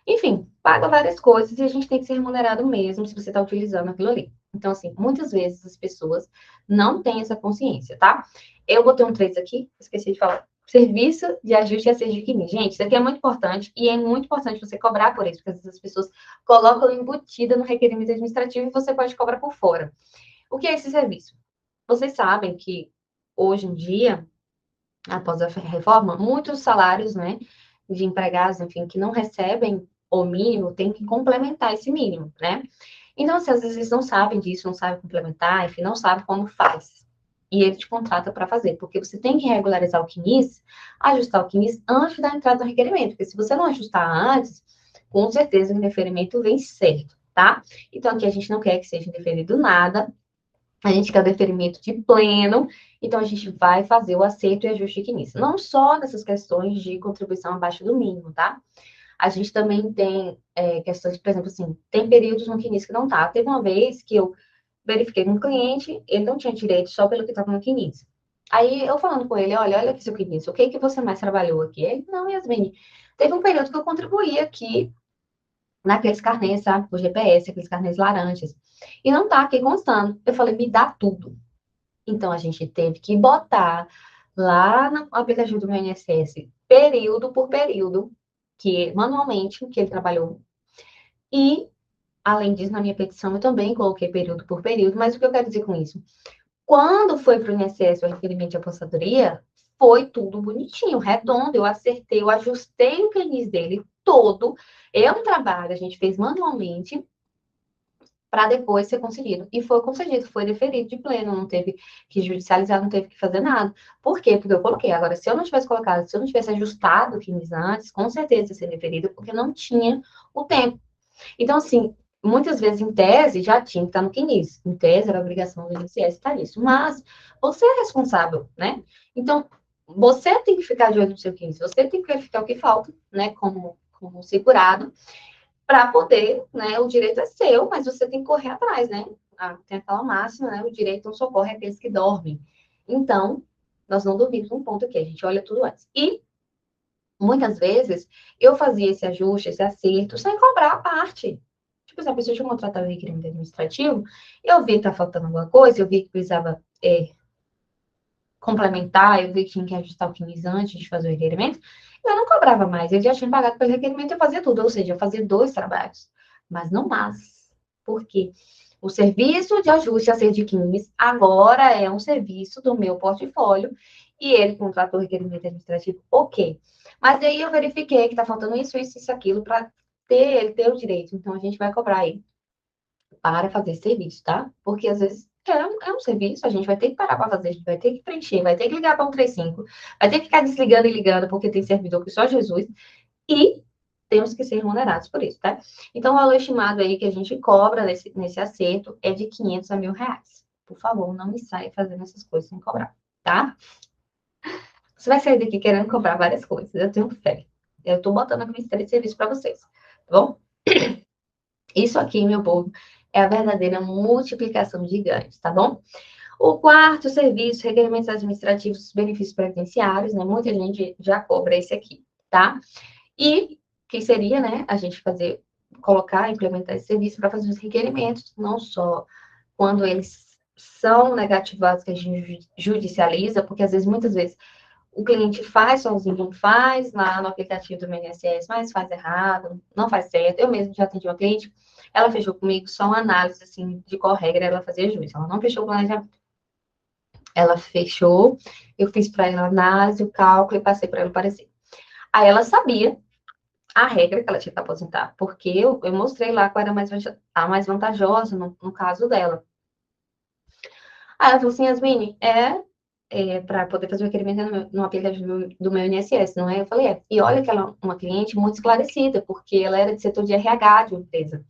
Enfim, paga várias coisas e a gente tem que ser remunerado mesmo se você está utilizando aquilo ali. Então, assim, muitas vezes as pessoas não têm essa consciência, tá? Eu botei um 3 aqui, esqueci de falar. Serviço de ajuste e acerto de CNIS. Gente, isso aqui é muito importante e é muito importante você cobrar por isso, porque às vezes as pessoas colocam embutida no requerimento administrativo e você pode cobrar por fora. O que é esse serviço? Vocês sabem que hoje em dia, após a reforma, muitos salários, né, de empregados, enfim, que não recebem o mínimo, tem que complementar esse mínimo, né? Então, se às vezes eles não sabem disso, não sabem complementar, enfim, não sabem como faz. E ele te contrata para fazer, porque você tem que regularizar o CNIS, ajustar o CNIS antes da entrada do requerimento, porque se você não ajustar antes, com certeza o indeferimento vem certo, tá? Então, aqui a gente não quer que seja indeferido nada, a gente quer o deferimento de pleno, então a gente vai fazer o acerto e ajuste de CNIS. Não só nessas questões de contribuição abaixo do mínimo, tá? A gente também tem questões, por exemplo, assim, tem períodos no CNIS que não tá. Teve uma vez que eu verifiquei com o cliente, ele não tinha direito só pelo que estava no CNIS. Aí eu falando com ele, olha aqui seu CNIS, o que que você mais trabalhou aqui? Ele, não, Yasmine, teve um período que eu contribuí aqui naqueles carnês, sabe, por GPS, aqueles carnês laranjas. E não tá aqui constando. Eu falei, me dá tudo. Então a gente teve que botar lá no aplicativo do meu INSS, período por período, que manualmente que ele trabalhou. E, além disso, na minha petição, eu também coloquei período por período, mas o que eu quero dizer com isso? Quando foi para o INSS o requerimento de aposentadoria, foi tudo bonitinho, redondo. Eu acertei, eu ajustei o CNIS dele todo. É um trabalho, a gente fez manualmente para depois ser concedido. E foi concedido, foi deferido de pleno, não teve que judicializar, não teve que fazer nada. Por quê? Porque eu coloquei. Agora, se eu não tivesse colocado, se eu não tivesse ajustado o CNIS antes, com certeza ia ser deferido, porque não tinha o tempo. Então, assim, muitas vezes em tese já tinha que estar no CNIS. Em tese era obrigação do INSS estar nisso. Mas você é responsável, né? Então, você tem que ficar de olho no seu CNIS. Você tem que verificar o que falta, né? Como segurado, para poder, né? O direito é seu, mas você tem que correr atrás, né? Ah, tem aquela máxima, né? O direito não socorre aqueles que dormem. Então, nós não dormimos num ponto aqui, a gente olha tudo antes. E muitas vezes eu fazia esse ajuste, esse acerto, sem cobrar a parte. Tipo, se a pessoa tinha contratado o requerimento administrativo, eu vi que tá faltando alguma coisa, eu vi que precisava complementar, eu vi que tinha que ajustar o CNIS antes de fazer o requerimento, eu não cobrava mais, eu já tinha pagado pelo requerimento e eu fazia tudo, ou seja, eu fazia 2 trabalhos, mas não mais. Por quê? O serviço de ajuste a ser de CNIS agora é um serviço do meu portfólio e ele contratou o requerimento administrativo, ok. Mas aí eu verifiquei que está faltando isso, aquilo para ele ter o direito. Então a gente vai cobrar aí para fazer esse serviço, tá? Porque às vezes é um serviço, a gente vai ter que parar para fazer, a gente vai ter que preencher, vai ter que ligar para 135, vai ter que ficar desligando e ligando, porque tem servidor que só Jesus, e temos que ser remunerados por isso, tá? Então, o valor estimado aí que a gente cobra nesse acerto é de 500 a R$ 1.000. Por favor, não me saia fazendo essas coisas sem cobrar, tá? Você vai sair daqui querendo cobrar várias coisas, eu tenho fé. Eu tô botando aqui uma história de serviço para vocês, tá bom? Isso aqui, meu povo, é a verdadeira multiplicação de ganhos, tá bom? O quarto serviço, requerimentos administrativos, benefícios previdenciários, né? Muita gente já cobra esse aqui, tá? E que seria, né, a gente fazer, colocar, implementar esse serviço para fazer os requerimentos, não só quando eles são negativados que a gente judicializa, porque às vezes, muitas vezes, o cliente faz sozinho, não faz lá no aplicativo do INSS, mas faz errado, não faz certo. Eu mesmo já atendi uma cliente, ela fechou comigo só uma análise, assim, de qual regra ela fazia jus. Ela não fechou o planejamento. Ela fechou, eu fiz para ela a análise, o cálculo e passei para ela o parecer. Aí ela sabia a regra que ela tinha que aposentar, porque eu mostrei lá qual era a mais vantajosa no caso dela. Aí ela falou assim, Yasmine, para poder fazer o requerimento no aplicativo do meu INSS, não é? Eu falei, é. E olha que ela é uma cliente muito esclarecida, porque ela era de setor de RH de uma empresa.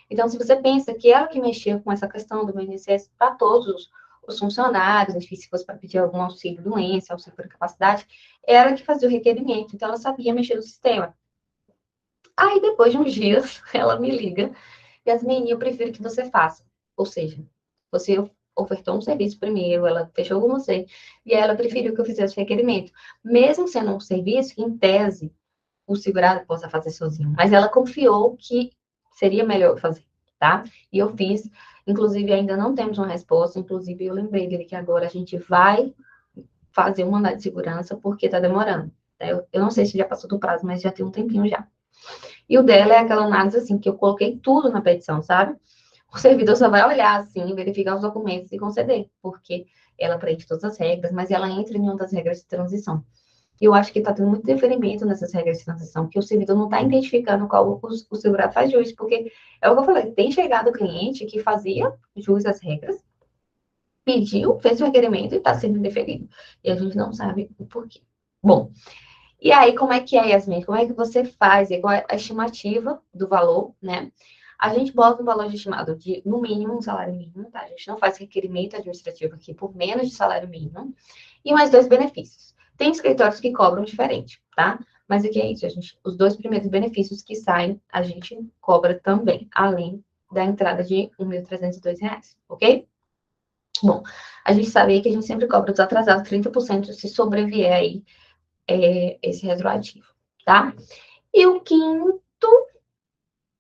Então, se você pensa que ela que mexia com essa questão do meu INSS para todos os funcionários, enfim, se fosse para pedir algum auxílio doença, auxílio por incapacidade, ela que fazia o requerimento, então ela sabia mexer no sistema. Aí, depois de uns dias, ela me liga, Yasmin, eu prefiro que você faça. Ou seja, você ofertou um serviço primeiro, ela fechou com você, e ela preferiu que eu fizesse o requerimento. Mesmo sendo um serviço, em tese, o segurado possa fazer sozinho. Mas ela confiou que seria melhor fazer, tá? E eu fiz. Inclusive, ainda não temos uma resposta. Inclusive, eu lembrei dele que agora a gente vai fazer um mandado de segurança porque tá demorando. Tá? Eu não sei se já passou do prazo, mas já tem um tempinho já. E o dela é aquela análise assim, que eu coloquei tudo na petição, sabe? O servidor só vai olhar assim, verificar os documentos e conceder, porque ela preenche todas as regras, mas ela entra em uma das regras de transição. E eu acho que está tendo muito deferimento nessas regras de transição, que o servidor não está identificando qual o segurado faz jus, porque é o que eu falei, tem chegado o cliente que fazia jus às regras, pediu, fez o requerimento e está sendo deferido. E a gente não sabe o porquê. Bom, e aí, como é que é, Yasmin? Como é que você faz? Qual é a estimativa do valor, né? A gente bota um valor estimado de, no mínimo, um salário mínimo, tá? A gente não faz requerimento administrativo aqui por menos de salário mínimo. E mais 2 benefícios. Tem escritórios que cobram diferente, tá? Mas o que é isso? Os 2 primeiros benefícios que saem, a gente cobra também, além da entrada de R$ 1.302, ok? Bom, a gente sabe que a gente sempre cobra dos atrasados 30% se sobrevier aí esse retroativo, tá? E o quinto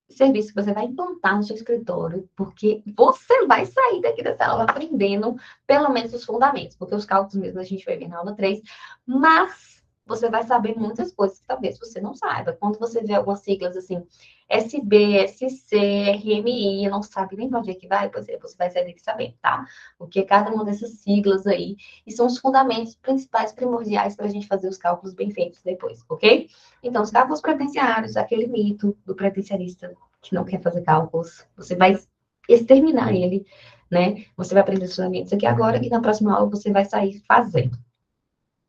serviço que você vai implantar no seu escritório, porque você vai sair daqui dessa aula aprendendo pelo menos os fundamentos, porque os cálculos mesmo a gente vai ver na aula 3, mas você vai saber muitas coisas que talvez você não saiba. Quando você vê algumas siglas assim, SB, SC, RMI, não sabe nem para onde é que vai, pois é, você vai sair daqui sabendo, tá? Porque cada uma dessas siglas aí, e são os fundamentos principais, primordiais para a gente fazer os cálculos bem feitos depois, ok? Então, os cálculos previdenciários, aquele mito do previdenciarista que não quer fazer cálculos, você vai exterminar ele, né? Você vai aprender os fundamentos aqui agora e na próxima aula você vai sair fazendo.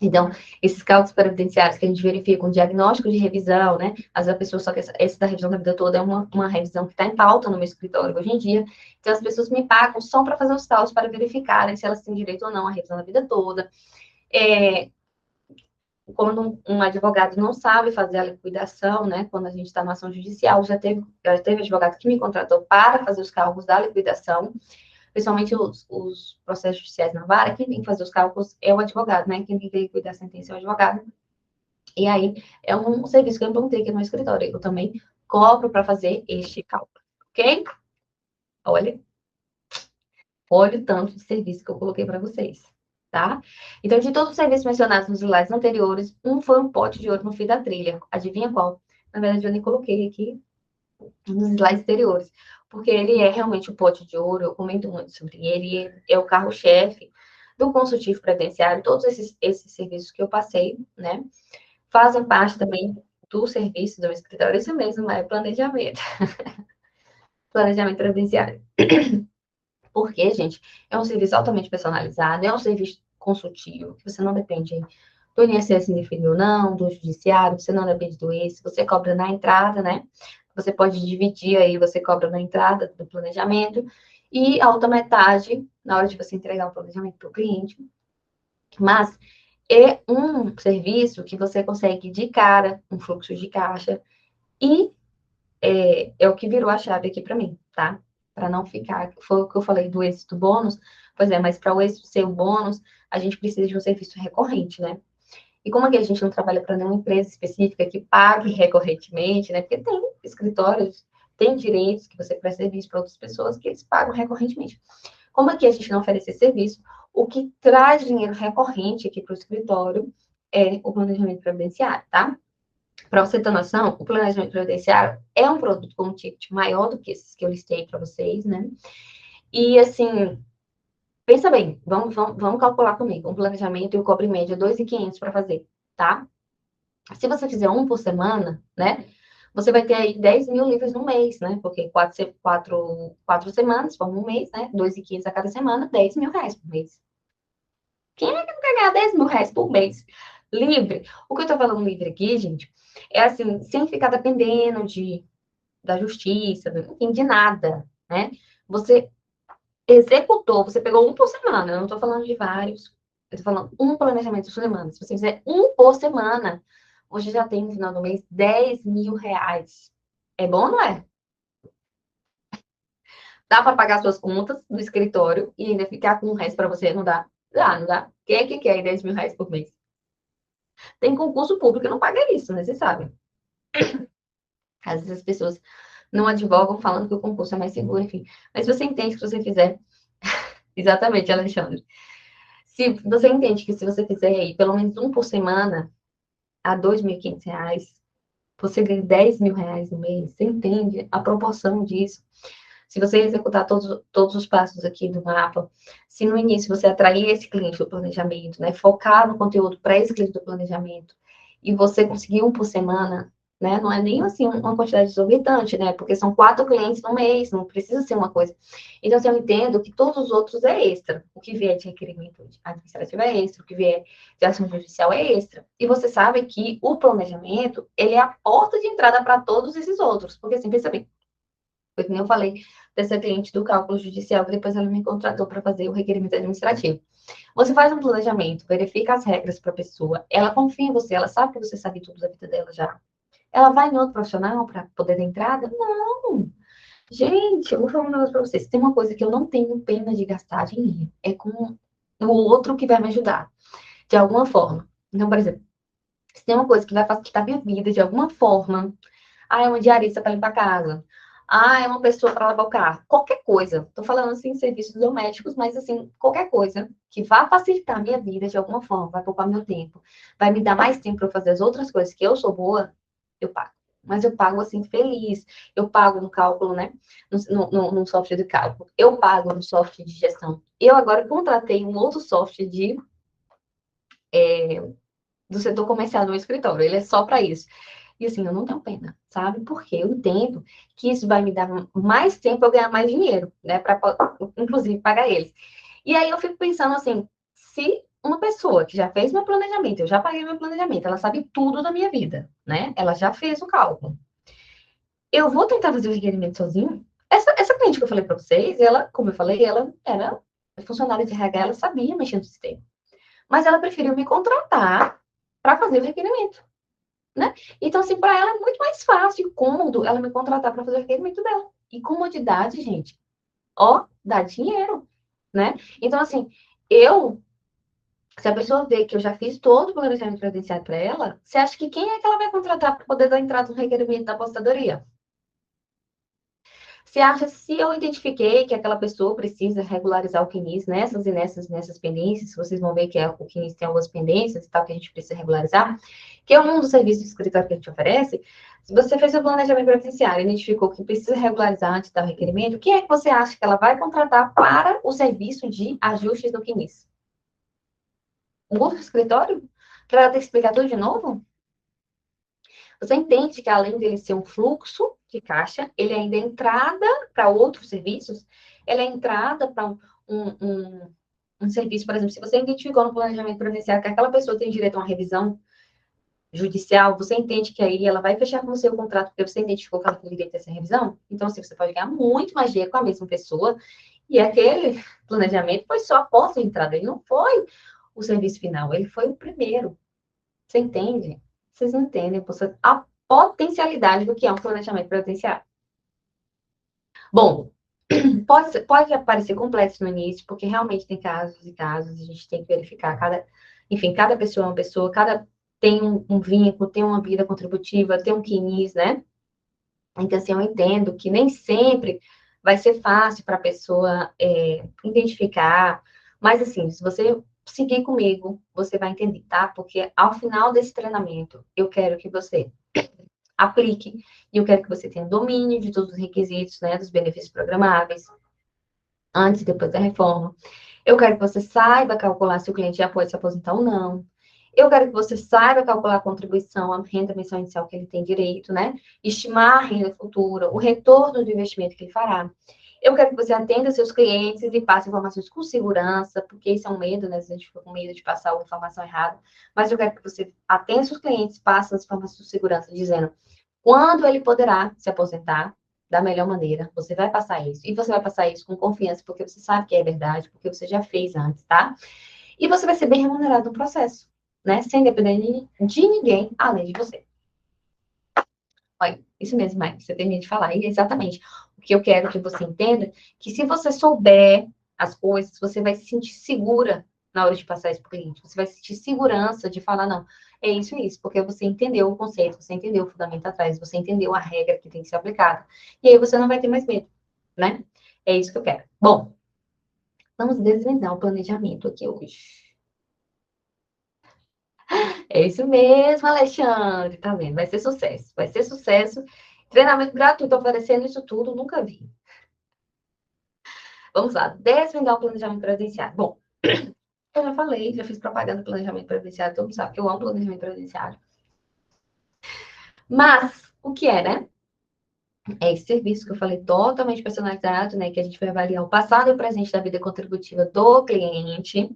Então, esses cálculos previdenciários que a gente verifica com diagnóstico de revisão, né? Às vezes a pessoa só que essa da revisão da vida toda é uma revisão que está em pauta no meu escritório hoje em dia. Então, as pessoas me pagam só para fazer os cálculos, para verificarem se elas têm direito ou não à revisão da vida toda. Quando um advogado não sabe fazer a liquidação, né? Quando a gente está na ação judicial, já teve advogado que me contratou para fazer os cálculos da liquidação, principalmente os processos judiciais na vara, quem tem que fazer os cálculos é o advogado, né? Quem tem que liquidar a sentença é o advogado. E aí, é um serviço que eu implantei aqui no escritório. Eu também cobro para fazer este cálculo, ok? Olha o tanto de serviço que eu coloquei para vocês, tá? Então, de todos os serviços mencionados nos slides anteriores, um foi um pote de ouro no fim da trilha. Adivinha qual? Na verdade, eu nem coloquei aqui nos slides anteriores, porque ele é realmente o pote de ouro, eu comento muito sobre ele, é o carro-chefe do consultivo previdenciário, todos esses serviços que eu passei, né, fazem parte também do serviço do escritório, isso mesmo, é planejamento, planejamento previdenciário. Porque, gente, é um serviço altamente personalizado, é um serviço consultivo, que você não depende do INSS indefinido ou não, do judiciário, você não depende do INSS, você cobra na entrada, né? Você pode dividir aí, você cobra na entrada do planejamento, e a outra metade, na hora de você entregar o planejamento para o cliente. Mas é um serviço que você consegue de cara, um fluxo de caixa, e é o que virou a chave aqui para mim, tá? Para não ficar, foi o que eu falei do êxito bônus, pois é, mas para o êxito ser o bônus, a gente precisa de um serviço recorrente, né? E como aqui a gente não trabalha para nenhuma empresa específica que pague recorrentemente, né? Porque tem escritórios, tem direitos que você presta serviço para outras pessoas que eles pagam recorrentemente. Como aqui a gente não oferece esse serviço, o que traz dinheiro recorrente aqui para o escritório é o planejamento previdenciário, tá? Para você ter noção, o planejamento previdenciário é um produto com um ticket maior do que esses que eu listei para vocês, né? E, assim, pensa bem, vamos calcular comigo. Um planejamento eu cobro em média 2.500 para fazer, tá? Se você fizer um por semana, né? Você vai ter aí 10 mil livros no mês, né? Porque quatro semanas, forma um mês, né? 2.500 a cada semana, R$ 10.000 por mês. Quem é que não quer ganhar R$ 10.000 por mês? Livre. O que eu tô falando livre aqui, gente, é assim, sem ficar dependendo da justiça, enfim, de nada, né? Você executou, você pegou um por semana, eu não tô falando de vários, eu tô falando um planejamento por semana. Se você fizer um por semana, hoje já tem no final do mês R$ 10.000. É bom, não é? Dá para pagar suas contas do escritório e ainda ficar com o resto para você? Não dá? Dá, não dá? Quem é que quer R$ 10.000 por mês? Tem concurso público que não paga isso, né? Vocês sabem. Às vezes as pessoas não advogam falando que o concurso é mais seguro, enfim. Mas você entende que se você fizer. Exatamente, Alexandre. Se você entende que se você fizer aí pelo menos um por semana, a R$ 2.500, você ganha R$ 10.000 no mês. Você entende a proporção disso? Se você executar todos os passos aqui do mapa, se no início você atrair esse cliente do planejamento, né, focar no conteúdo para esse cliente do planejamento, e você conseguir um por semana, né, não é nem assim uma quantidade exorbitante, né, porque são 4 clientes no mês, não precisa ser uma coisa. Então, assim, eu entendo que todos os outros é extra. O que vier de requerimento administrativo é extra, o que vier de ação judicial é extra. E você sabe que o planejamento, ele é a porta de entrada para todos esses outros, porque assim, pensa bem, foi como eu falei dessa cliente do cálculo judicial, que depois ela me contratou para fazer o requerimento administrativo. Você faz um planejamento, verifica as regras para a pessoa, ela confia em você, ela sabe que você sabe tudo da vida dela já. Ela vai em outro profissional para poder dar entrada? Não. Gente, eu vou falar um negócio pra vocês. Tem uma coisa que eu não tenho pena de gastar dinheiro. É com o outro que vai me ajudar, de alguma forma. Então, por exemplo, se tem uma coisa que vai facilitar minha vida de alguma forma, é uma diarista para limpar a casa. É uma pessoa para lavar o carro. Qualquer coisa. Tô falando assim, serviços domésticos, mas assim, qualquer coisa que vá facilitar a minha vida de alguma forma, vai poupar meu tempo, vai me dar mais tempo para fazer as outras coisas que eu sou boa, eu pago. Mas eu pago assim, feliz. Eu pago no cálculo, né? No software de cálculo. Eu pago no software de gestão. Eu agora contratei um outro software do setor comercial no meu escritório. Ele é só para isso. E assim, eu não tenho pena, sabe? Porque eu entendo que isso vai me dar mais tempo para eu ganhar mais dinheiro, né? Para, inclusive, pagar eles. E aí eu fico pensando assim, se uma pessoa que já fez meu planejamento, eu já paguei meu planejamento, ela sabe tudo da minha vida, né? Ela já fez o cálculo. Eu vou tentar fazer o requerimento sozinho? Essa cliente que eu falei para vocês, ela, como eu falei, ela era funcionária de RH, ela sabia mexer no sistema. Mas ela preferiu me contratar para fazer o requerimento, né? Então, assim, para ela é muito mais fácil e cômodo ela me contratar para fazer o requerimento dela. E comodidade, gente, ó, dá dinheiro, né? Então, assim, se a pessoa vê que eu já fiz todo o planejamento previdenciário para ela, você acha que quem é que ela vai contratar para poder dar entrada no requerimento da apostadoria? Você acha, se eu identifiquei que aquela pessoa precisa regularizar o CNIS nessas pendências, vocês vão ver que o CNIS tem algumas pendências e tal, que a gente precisa regularizar, que é um dos serviços de escritório que a gente oferece. Se você fez o planejamento previdenciário e identificou que precisa regularizar antes de dar o requerimento, quem é que você acha que ela vai contratar para o serviço de ajustes do CNIS? Um outro escritório? Para ela ter que explicar tudo de novo? Você entende que, além dele ser um fluxo de caixa, ele ainda é entrada para outros serviços? Ele é entrada para um, um, um serviço, por exemplo, se você identificou no planejamento previdenciário que aquela pessoa tem direito a uma revisão judicial, você entende que aí ela vai fechar com o seu contrato porque você identificou que ela tem direito a essa revisão? Então, assim, você pode ganhar muito mais dinheiro com a mesma pessoa e aquele planejamento foi só a porta de entrada, ele não foi o serviço final, ele foi o primeiro. Você entende? Vocês não entendem a potencialidade do que é um planejamento previdenciário. Bom, pode parecer complexo no início, porque realmente tem casos e casos, a gente tem que verificar enfim, cada pessoa é uma pessoa, cada tem um vínculo, tem uma vida contributiva, tem um quinis, né? Então, assim, eu entendo que nem sempre vai ser fácil para a pessoa identificar, mas, assim, se você seguir comigo, você vai entender, tá? Porque ao final desse treinamento, eu quero que você aplique e eu quero que você tenha domínio de todos os requisitos, né, dos benefícios programáveis, antes e depois da reforma. Eu quero que você saiba calcular se o cliente já pode se aposentar ou não. Eu quero que você saiba calcular a contribuição, a renda mensal inicial que ele tem direito, né? Estimar a renda futura, o retorno do investimento que ele fará. Eu quero que você atenda seus clientes e passe informações com segurança, porque isso é um medo, né? A gente fica com medo de passar uma informação errada. Mas eu quero que você atenda seus clientes, passe as informações com segurança, dizendo quando ele poderá se aposentar da melhor maneira. Você vai passar isso. E você vai passar isso com confiança, porque você sabe que é verdade, porque você já fez antes, tá? E você vai ser bem remunerado no processo, né? Sem depender de ninguém além de você. Olha, isso mesmo, Mike, você termina de falar. E é exatamente o que eu quero que você entenda, que se você souber as coisas, você vai se sentir segura na hora de passar isso para o cliente. Você vai sentir segurança de falar, não, é isso, porque você entendeu o conceito, você entendeu o fundamento atrás, você entendeu a regra que tem que ser aplicada. E aí você não vai ter mais medo, né? É isso que eu quero. Bom, vamos desvendar o planejamento aqui hoje. É isso mesmo, Alexandre, tá vendo? Vai ser sucesso, vai ser sucesso. Treinamento gratuito oferecendo isso tudo, nunca vi. Vamos lá, desvendar o planejamento previdenciário. Bom, eu já falei, já fiz propaganda do planejamento previdenciário, todo mundo sabe que eu amo planejamento previdenciário. Mas, o que é, né? É esse serviço que eu falei totalmente personalizado, né? Que a gente vai avaliar o passado e o presente da vida contributiva do cliente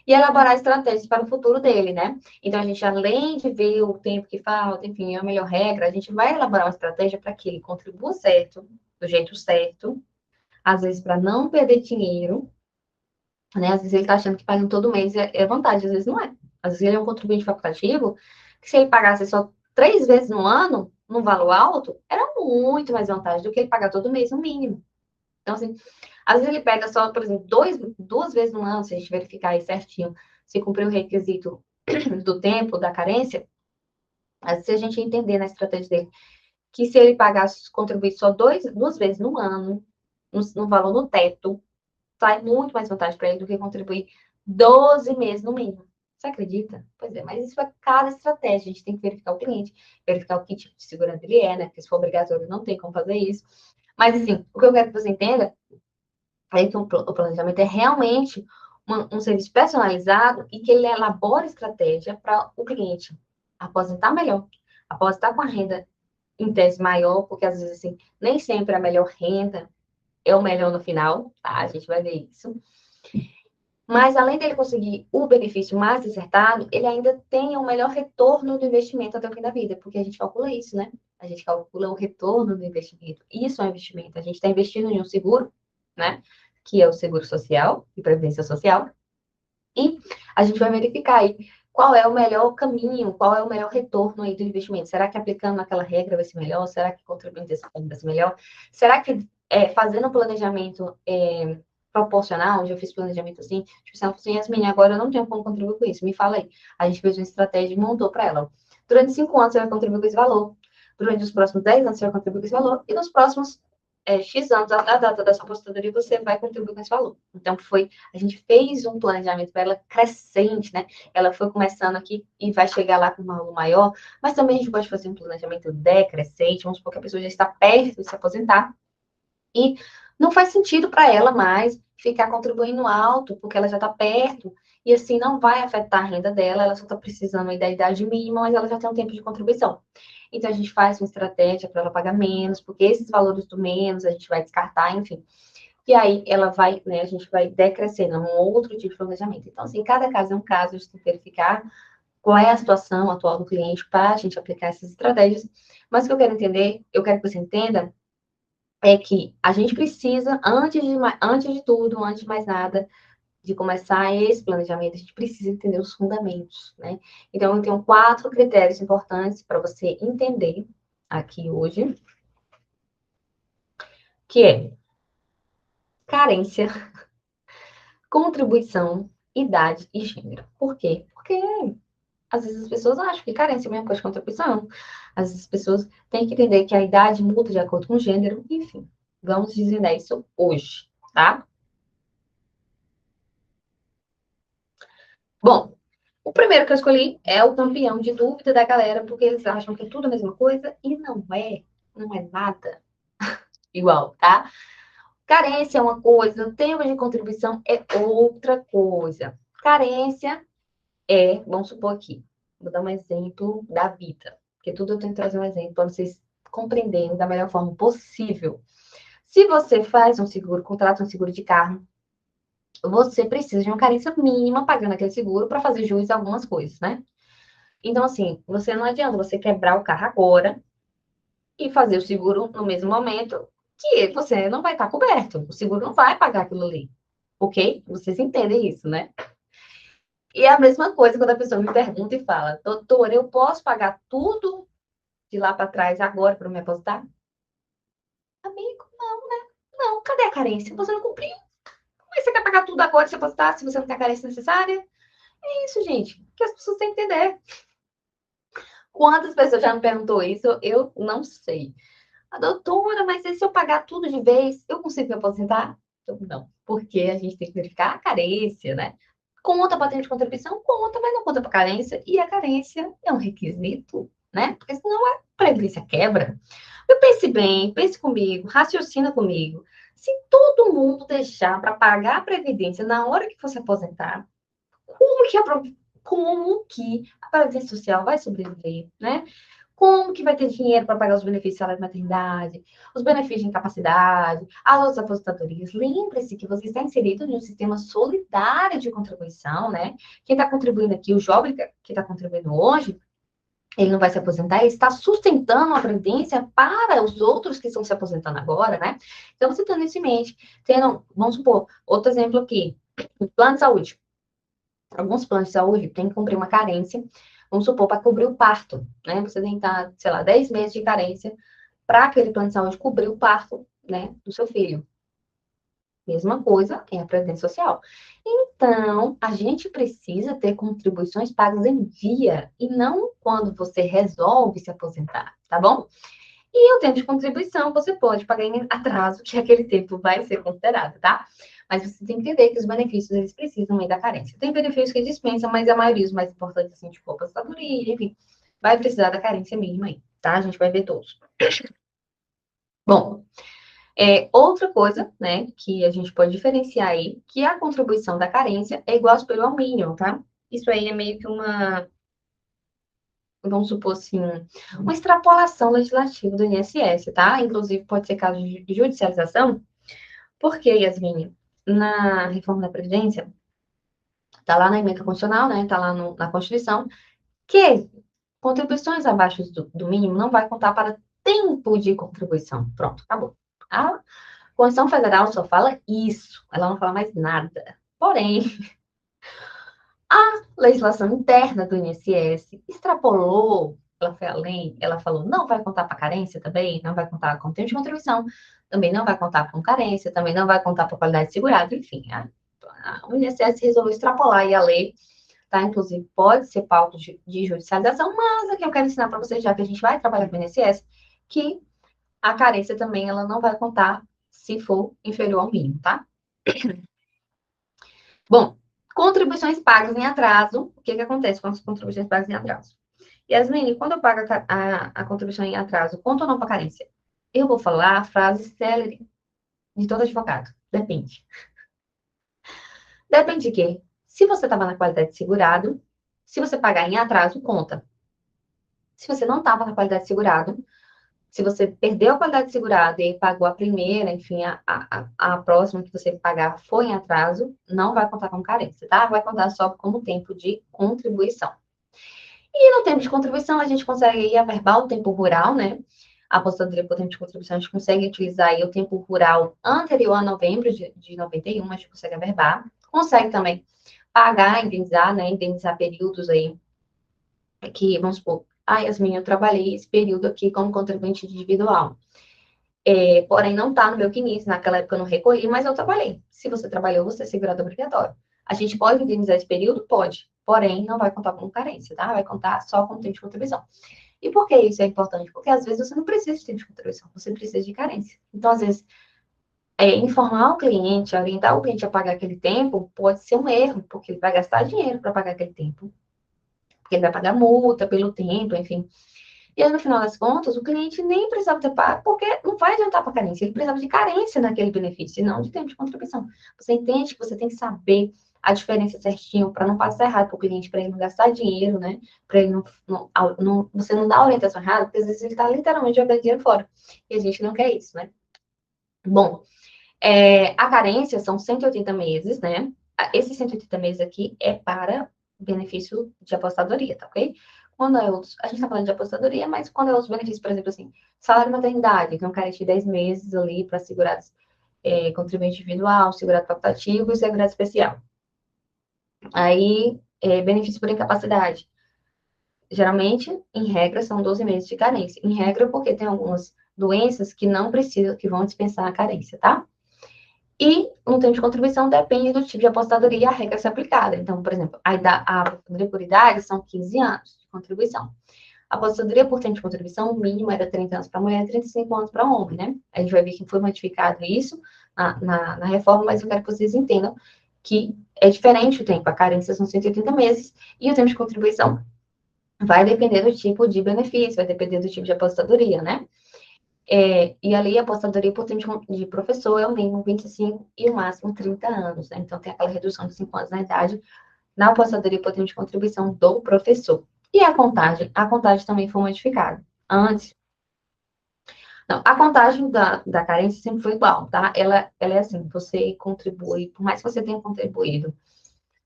e elaborar estratégias para o futuro dele, né? Então, a gente, além de ver o tempo que falta, enfim, a melhor regra, a gente vai elaborar uma estratégia para que ele contribua certo, do jeito certo, às vezes para não perder dinheiro, né? Às vezes ele está achando que pagando todo mês é vantagem, às vezes não é. Às vezes ele é um contribuinte facultativo, que se ele pagasse só 3 vezes no ano, num valor alto, era muito mais vantagem do que ele pagar todo mês no mínimo. Então, assim, às vezes ele pega só, por exemplo, duas vezes no ano, se a gente verificar aí certinho, se cumprir o requisito do tempo, da carência, se a gente entender na estratégia dele, que se ele pagasse, contribuir só duas vezes no ano, no valor no teto, sai muito mais vantagem para ele do que contribuir 12 meses no mínimo. Você acredita? Pois é, mas isso é cada estratégia. A gente tem que verificar o cliente, verificar o que tipo de segurança ele é, né? Porque se for obrigatório, não tem como fazer isso. Mas, assim, o que eu quero que você entenda é que o planejamento é realmente um serviço personalizado e que ele elabora estratégia para o cliente aposentar melhor, aposentar com a renda em tese maior, porque às vezes, assim, nem sempre a melhor renda é o melhor no final, tá? A gente vai ver isso. Mas, além dele conseguir o benefício mais acertado, ele ainda tem um melhor retorno do investimento até o fim da vida, porque a gente calcula isso, né? A gente calcula o retorno do investimento. Isso é um investimento. A gente está investindo em um seguro, né? Que é o seguro social e previdência social. E a gente vai verificar aí qual é o melhor caminho, qual é o melhor retorno aí do investimento. Será que aplicando aquela regra vai ser melhor? Será que contribuindo dessa forma vai ser melhor? Será que fazendo um planejamento proporcional, onde eu fiz planejamento assim, tipo assim, Yasmin, agora eu não tenho como contribuir com isso, me fala aí. A gente fez uma estratégia e montou para ela. Durante 5 anos você vai contribuir com esse valor. Durante os próximos 10 anos você vai contribuir com esse valor. E nos próximos X anos, a data da sua aposentadoria, você vai contribuir com esse valor. Então, a gente fez um planejamento para ela crescente, né? Ela foi começando aqui e vai chegar lá com um valor maior, mas também a gente pode fazer um planejamento decrescente, vamos supor que a pessoa já está perto de se aposentar, e não faz sentido para ela mais ficar contribuindo alto, porque ela já está perto, e assim não vai afetar a renda dela, ela só está precisando aí da idade mínima, mas ela já tem um tempo de contribuição. Então a gente faz uma estratégia para ela pagar menos, porque esses valores do menos a gente vai descartar, enfim. E aí ela vai, né, a gente vai decrescendo um outro tipo de planejamento. Então, assim, cada caso é um caso, a gente tem que verificar qual é a situação atual do cliente para a gente aplicar essas estratégias. Mas o que eu quero entender, eu quero que você entenda é que a gente precisa, antes de tudo, antes de mais nada, de começar esse planejamento, a gente precisa entender os fundamentos, né? Então, eu tenho 4 critérios importantes para você entender aqui hoje, que é carência, contribuição, idade e gênero. Por quê? Porque às vezes as pessoas acham que carência é a mesma coisa que contribuição. Às vezes as pessoas têm que entender que a idade muda de acordo com o gênero, enfim. Vamos desvendar isso hoje, tá? Bom, o primeiro que eu escolhi é o campeão de dúvida da galera, porque eles acham que é tudo a mesma coisa e não é nada igual, tá? Carência é uma coisa, tempo de contribuição é outra coisa. Carência vamos supor aqui, vou dar um exemplo da vida, porque tudo eu tenho que trazer um exemplo para vocês compreenderem da melhor forma possível. Se você faz um seguro, contrata um seguro de carro, você precisa de uma carência mínima pagando aquele seguro para fazer jus a algumas coisas, né? Então, assim, você não adianta você quebrar o carro agora e fazer o seguro no mesmo momento que você não vai estar coberto. O seguro não vai pagar aquilo ali. Ok? Vocês entendem isso, né? E é a mesma coisa quando a pessoa me pergunta e fala, doutor, eu posso pagar tudo de lá para trás agora para me aposentar? Amigo, não, né? Não, cadê a carência? Você não cumpriu. Como é que você quer pagar tudo agora se aposentar, se você não tem a carência necessária? É isso, gente, que as pessoas têm que entender. Quantas pessoas já me perguntou isso? Eu não sei. A doutora, mas e se eu pagar tudo de vez, eu consigo me aposentar? Então, não, porque a gente tem que verificar a carência, né? Conta para ter de contribuição, conta, mas não conta para carência. E a carência é um requisito, né? Porque senão a previdência quebra. Eu pense bem, pense comigo, raciocina comigo. Se todo mundo deixar para pagar a previdência na hora que você aposentar, como que a previdência social vai sobreviver, né? Como que vai ter dinheiro para pagar os benefícios da maternidade, os benefícios de incapacidade, as outras aposentadorias? Lembre-se que você está inserido em um sistema solidário de contribuição, né? Quem está contribuindo aqui, o jovem que está contribuindo hoje, ele não vai se aposentar, ele está sustentando a previdência para os outros que estão se aposentando agora, né? Então, você tendo isso em mente, vamos supor, outro exemplo aqui, plano de saúde. Alguns planos de saúde têm que cumprir uma carência Vamos supor, para cobrir o parto, né? Você tem que estar, sei lá, 10 meses de carência para aquele plano de saúde cobrir o parto, né, do seu filho. Mesma coisa em a Previdência Social. Então, a gente precisa ter contribuições pagas em dia e não quando você resolve se aposentar, tá bom? E o tempo de contribuição você pode pagar em atraso, que aquele tempo vai ser considerado, tá? Mas você tem que entender que os benefícios, eles precisam ir da carência. Tem benefícios que dispensam, mas a maioria, os mais importantes, assim, tipo aposentadoria, enfim, vai precisar da carência mínima aí, tá? A gente vai ver todos. Bom, outra coisa, né, que a gente pode diferenciar aí, que a contribuição da carência é igual ao superior ao mínimo, tá? Isso aí é meio que uma, vamos supor assim, uma extrapolação legislativa do INSS, tá? Inclusive, pode ser caso de judicialização, porque, Yasmine, na reforma da Previdência, tá lá na emenda constitucional, né, tá lá na Constituição, que contribuições abaixo do mínimo não vai contar para tempo de contribuição. Pronto, acabou. A Constituição Federal só fala isso, ela não fala mais nada. Porém, a legislação interna do INSS extrapolou, ela foi além, ela falou, não vai contar para carência também, não vai contar com tempo de contribuição, também não vai contar com carência, também não vai contar para qualidade de segurado, enfim, o INSS resolveu extrapolar aí a lei, tá? Inclusive, pode ser pauta de judicialização, mas aqui eu quero ensinar para vocês, já que a gente vai trabalhar com o INSS, que a carência também ela não vai contar se for inferior ao mínimo, tá? Bom, contribuições pagas em atraso. O que que acontece com as contribuições pagas em atraso? Yasmine, quando eu pago a contribuição em atraso, conta ou não para carência? Eu vou falar a frase célere de todo advogado. Depende. Depende de quê? Se você estava na qualidade de segurado, se você pagar em atraso, conta. Se você não estava na qualidade de segurado, se você perdeu a qualidade de segurado e pagou a primeira, enfim, a próxima que você pagar foi em atraso, não vai contar como carência, tá? Vai contar só como tempo de contribuição. E no tempo de contribuição, a gente consegue aí averbar o tempo rural, né? A aposentadoria por tempo de contribuição, a gente consegue utilizar aí o tempo rural anterior a novembro de 91, a gente consegue averbar. Consegue também pagar, indenizar, né? Indenizar períodos aí que, vamos supor, Yasmin, eu trabalhei esse período aqui como contribuinte individual. Porém, não está no meu CNIS, naquela época eu não recolhi, mas eu trabalhei. Se você trabalhou, você é segurado obrigatório. A gente pode indenizar esse período? Pode. Porém, não vai contar como carência, tá? Vai contar só como tempo de contribuição. E por que isso é importante? Porque às vezes você não precisa de tempo de contribuição, você precisa de carência. Então, às vezes, informar o cliente, orientar o cliente a pagar aquele tempo, pode ser um erro, porque ele vai gastar dinheiro para pagar aquele tempo. Porque ele vai pagar multa pelo tempo, enfim. E aí, no final das contas, o cliente nem precisava ter pago, porque não vai adiantar para a carência, ele precisava de carência naquele benefício, e não de tempo de contribuição. Você entende que você tem que saber a diferença certinho para não passar errado para o cliente, para ele não gastar dinheiro, né? Para ele você não dá a orientação errada, porque às vezes ele está literalmente jogando dinheiro fora. E a gente não quer isso, né? Bom, a carência são 180 meses, né? Esses 180 meses aqui é para benefício de apostadoria, tá ok? Quando é outros, a gente tá falando de apostadoria, mas quando é outros benefícios, por exemplo, assim, salário maternidade, que é um carente de 10 meses ali para segurados, contribuinte individual, segurado facultativo e segurado especial. Aí, benefício por incapacidade. Geralmente, em regra, são 12 meses de carência. Em regra, porque tem algumas doenças que não precisam, que vão dispensar a carência, tá? E no tempo de contribuição depende do tipo de apostadoria e a regra a ser aplicada. Então, por exemplo, a aposentadoria por idade são 15 anos de contribuição. A aposentadoria por tempo de contribuição, o mínimo era 30 anos para mulher e 35 anos para homem, né? A gente vai ver que foi modificado isso na reforma, mas eu quero que vocês entendam que é diferente o tempo. A carência são 180 meses e o tempo de contribuição vai depender do tipo de benefício, vai depender do tipo de apostadoria, né? E ali a apostadoria por tempo de professor é o mínimo 25 e o máximo 30 anos, né? Então tem aquela redução de 5 anos na idade na apostadoria por tempo de contribuição do professor. E a contagem? A contagem também foi modificada. Antes, não, a contagem da carência sempre foi igual, tá? Ela é assim, você contribui, por mais que você tenha contribuído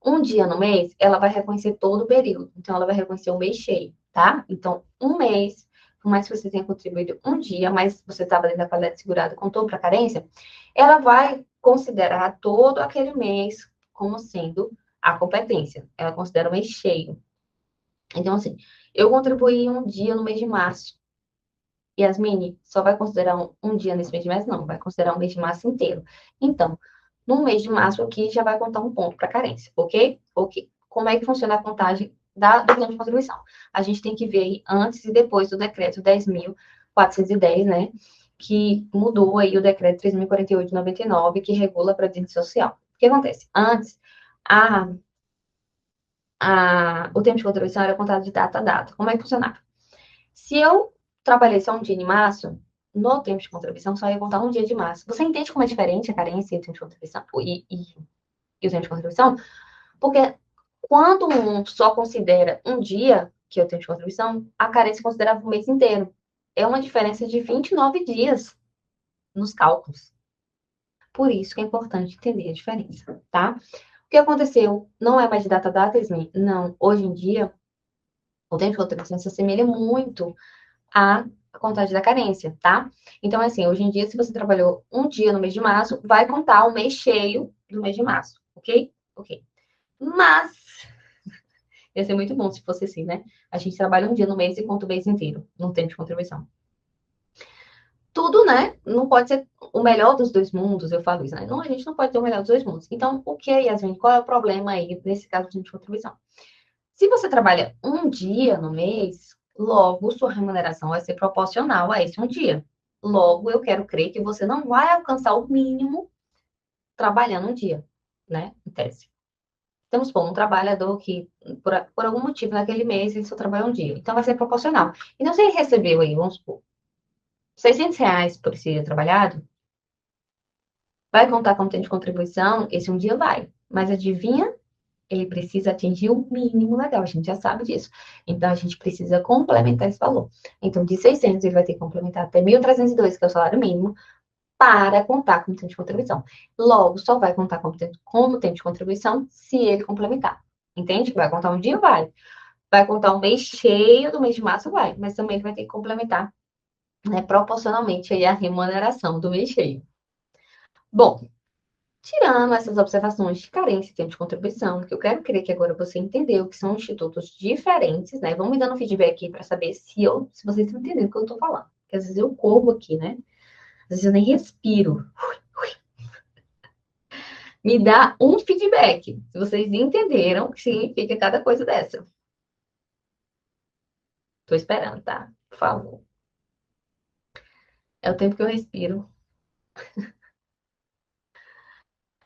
um dia no mês, ela vai reconhecer todo o período. Então, ela vai reconhecer o mês cheio, tá? Então, um mês, por mais que você tenha contribuído um dia, mas você estava dentro da qualidade segurada, contou para carência, ela vai considerar todo aquele mês como sendo a competência. Ela considera o mês cheio. Então, assim, eu contribuí um dia no mês de março. Yasmine, só vai considerar um dia nesse mês de março? Não, vai considerar o mês de março inteiro. Então, no mês de março aqui já vai contar um ponto para carência, ok? Ok. Como é que funciona a contagem do plano de contribuição? A gente tem que ver aí antes e depois do decreto 10.410, né? Que mudou aí o decreto 3.048/99, que regula a Previdência Social. O que acontece? Antes, a, o tempo de contribuição era contado de data a data. Como é que funcionava? Se eu trabalhei só um dia de março, no tempo de contribuição só ia contar um dia de março. Você entende como é diferente a carência e o tempo de contribuição? E o tempo de contribuição? Porque quando um só considera um dia, que é o tempo de contribuição, a carência considerava o mês inteiro. É uma diferença de 29 dias nos cálculos. Por isso que é importante entender a diferença, tá? O que aconteceu? Não é mais de data a data, Yasmin? Não. Hoje em dia, o tempo de contribuição se assemelha muito a contagem da carência, tá? Então, assim, hoje em dia, se você trabalhou um dia no mês de março, vai contar o mês cheio do mês de março, ok? Ok. Mas, ia ser muito bom se fosse assim, né? A gente trabalha um dia no mês e conta o mês inteiro, no tempo de contribuição. Tudo, né? Não pode ser o melhor dos dois mundos, eu falo isso, né? Não, a gente não pode ter o melhor dos dois mundos. Então, o que é, Yasmin? Qual é o problema aí, nesse caso de contribuição? Se você trabalha um dia no mês, logo sua remuneração vai ser proporcional a esse um dia. Logo, eu quero crer que você não vai alcançar o mínimo trabalhando um dia, né? Em tese. Temos por um trabalhador que, por algum motivo, naquele mês, ele só trabalha um dia. Então, vai ser proporcional. Então, se ele recebeu aí, vamos supor, R$ 600 por esse dia trabalhado, vai contar como tem de contribuição, esse um dia vai. Mas adivinha? Ele precisa atingir o mínimo legal, a gente já sabe disso. Então, a gente precisa complementar esse valor. Então, de 600, ele vai ter que complementar até 1.302, que é o salário mínimo, para contar como tempo de contribuição. Logo, só vai contar como tempo de contribuição se ele complementar. Entende? Vai contar um dia, vai. Vai contar um mês cheio do mês de março, vai. Mas também ele vai ter que complementar, né, proporcionalmente aí a remuneração do mês cheio. Bom, tirando essas observações de carência e tempo de contribuição, que eu quero crer que agora você entendeu que são institutos diferentes, né? Vão me dando feedback aqui para saber se vocês estão entendendo o que eu estou falando. Porque às vezes eu corro aqui, né? Às vezes eu nem respiro. Me dá um feedback, se vocês entenderam o que significa cada coisa dessa. Estou esperando, tá? Por favor. É o tempo que eu respiro.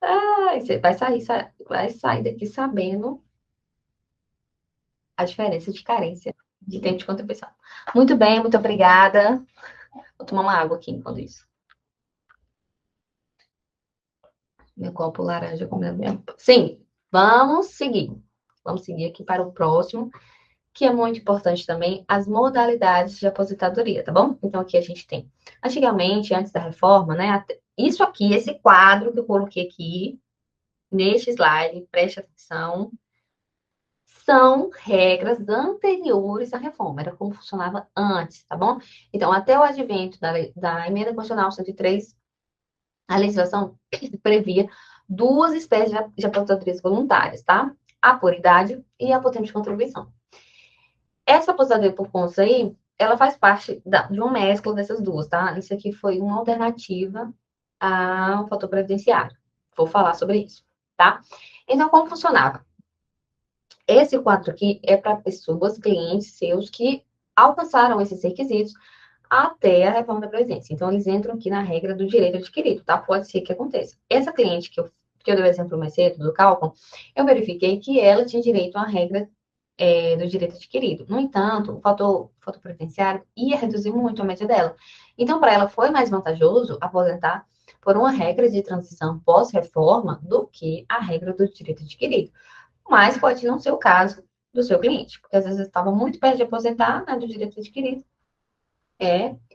Ah, você vai sair daqui sabendo a diferença de carência de tempo de contribuição. Muito bem, muito obrigada. Vou tomar uma água aqui enquanto isso. Meu copo laranja comendo mesmo. Sim, vamos seguir. Vamos seguir aqui para o próximo, que é muito importante também, as modalidades de aposentadoria, tá bom? Então, aqui a gente tem. Antigamente, antes da reforma, né? Isso aqui, esse quadro que eu coloquei aqui, neste slide, preste atenção, são regras anteriores à reforma, era como funcionava antes, tá bom? Então, até o advento da Emenda Constitucional 103, a legislação previa duas espécies de aposentadorias voluntárias, tá? A por idade e a por tempo de contribuição. Essa aposentadoria por conta aí, ela faz parte de uma mescla dessas duas, tá? Isso aqui foi uma alternativa ao fator previdenciário. Vou falar sobre isso, tá? Então, como funcionava? Esse quadro aqui é para pessoas, clientes seus que alcançaram esses requisitos até a reforma da Previdência. Então, eles entram aqui na regra do direito adquirido, tá? Pode ser que aconteça. Essa cliente que eu dei o exemplo mais cedo, do cálculo, eu verifiquei que ela tinha direito à regra do direito adquirido. No entanto, o fator previdenciário ia reduzir muito a média dela. Então, para ela foi mais vantajoso aposentar por uma regra de transição pós-reforma do que a regra do direito adquirido. Mas pode não ser o caso do seu cliente, porque às vezes estava muito perto de aposentar, né, do direito adquirido,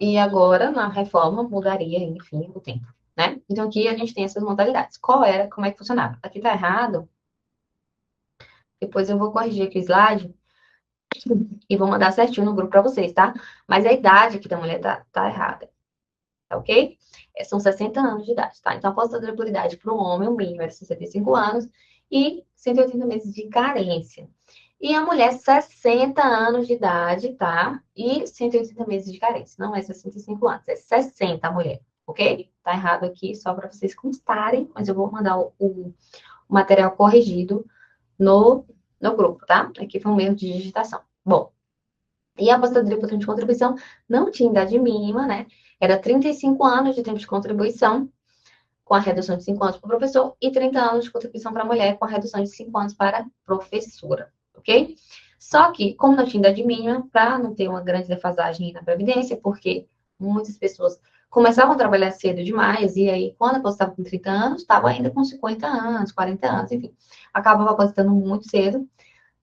e agora na reforma mudaria, enfim, o tempo, né? Então aqui a gente tem essas modalidades. Como é que funcionava? Aqui tá errado, depois eu vou corrigir aqui o slide e vou mandar certinho no grupo para vocês, tá? Mas a idade aqui da mulher tá errada, tá ok? São 60 anos de idade, tá? Então a aposentadoria por idade para o homem, o mínimo era 65 anos e 180 meses de carência. E a mulher, 60 anos de idade, tá? E 180 meses de carência. Não é 65 anos, é 60 a mulher, ok? Tá errado aqui, só para vocês constarem, mas eu vou mandar o material corrigido no, no grupo, tá? Aqui foi um erro de digitação. Bom, e a aposentadoria por tempo de contribuição não tinha idade mínima, né? Era 35 anos de tempo de contribuição, com a redução de 5 anos para o professor, e 30 anos de contribuição para a mulher, com a redução de 5 anos para a professora, ok? Só que, como não tinha idade mínima, para não ter uma grande defasagem na Previdência, porque muitas pessoas começavam a trabalhar cedo demais, e aí, quando aposentava com 30 anos, estava ainda com 50 anos, 40 anos, enfim, acabava aposentando muito cedo.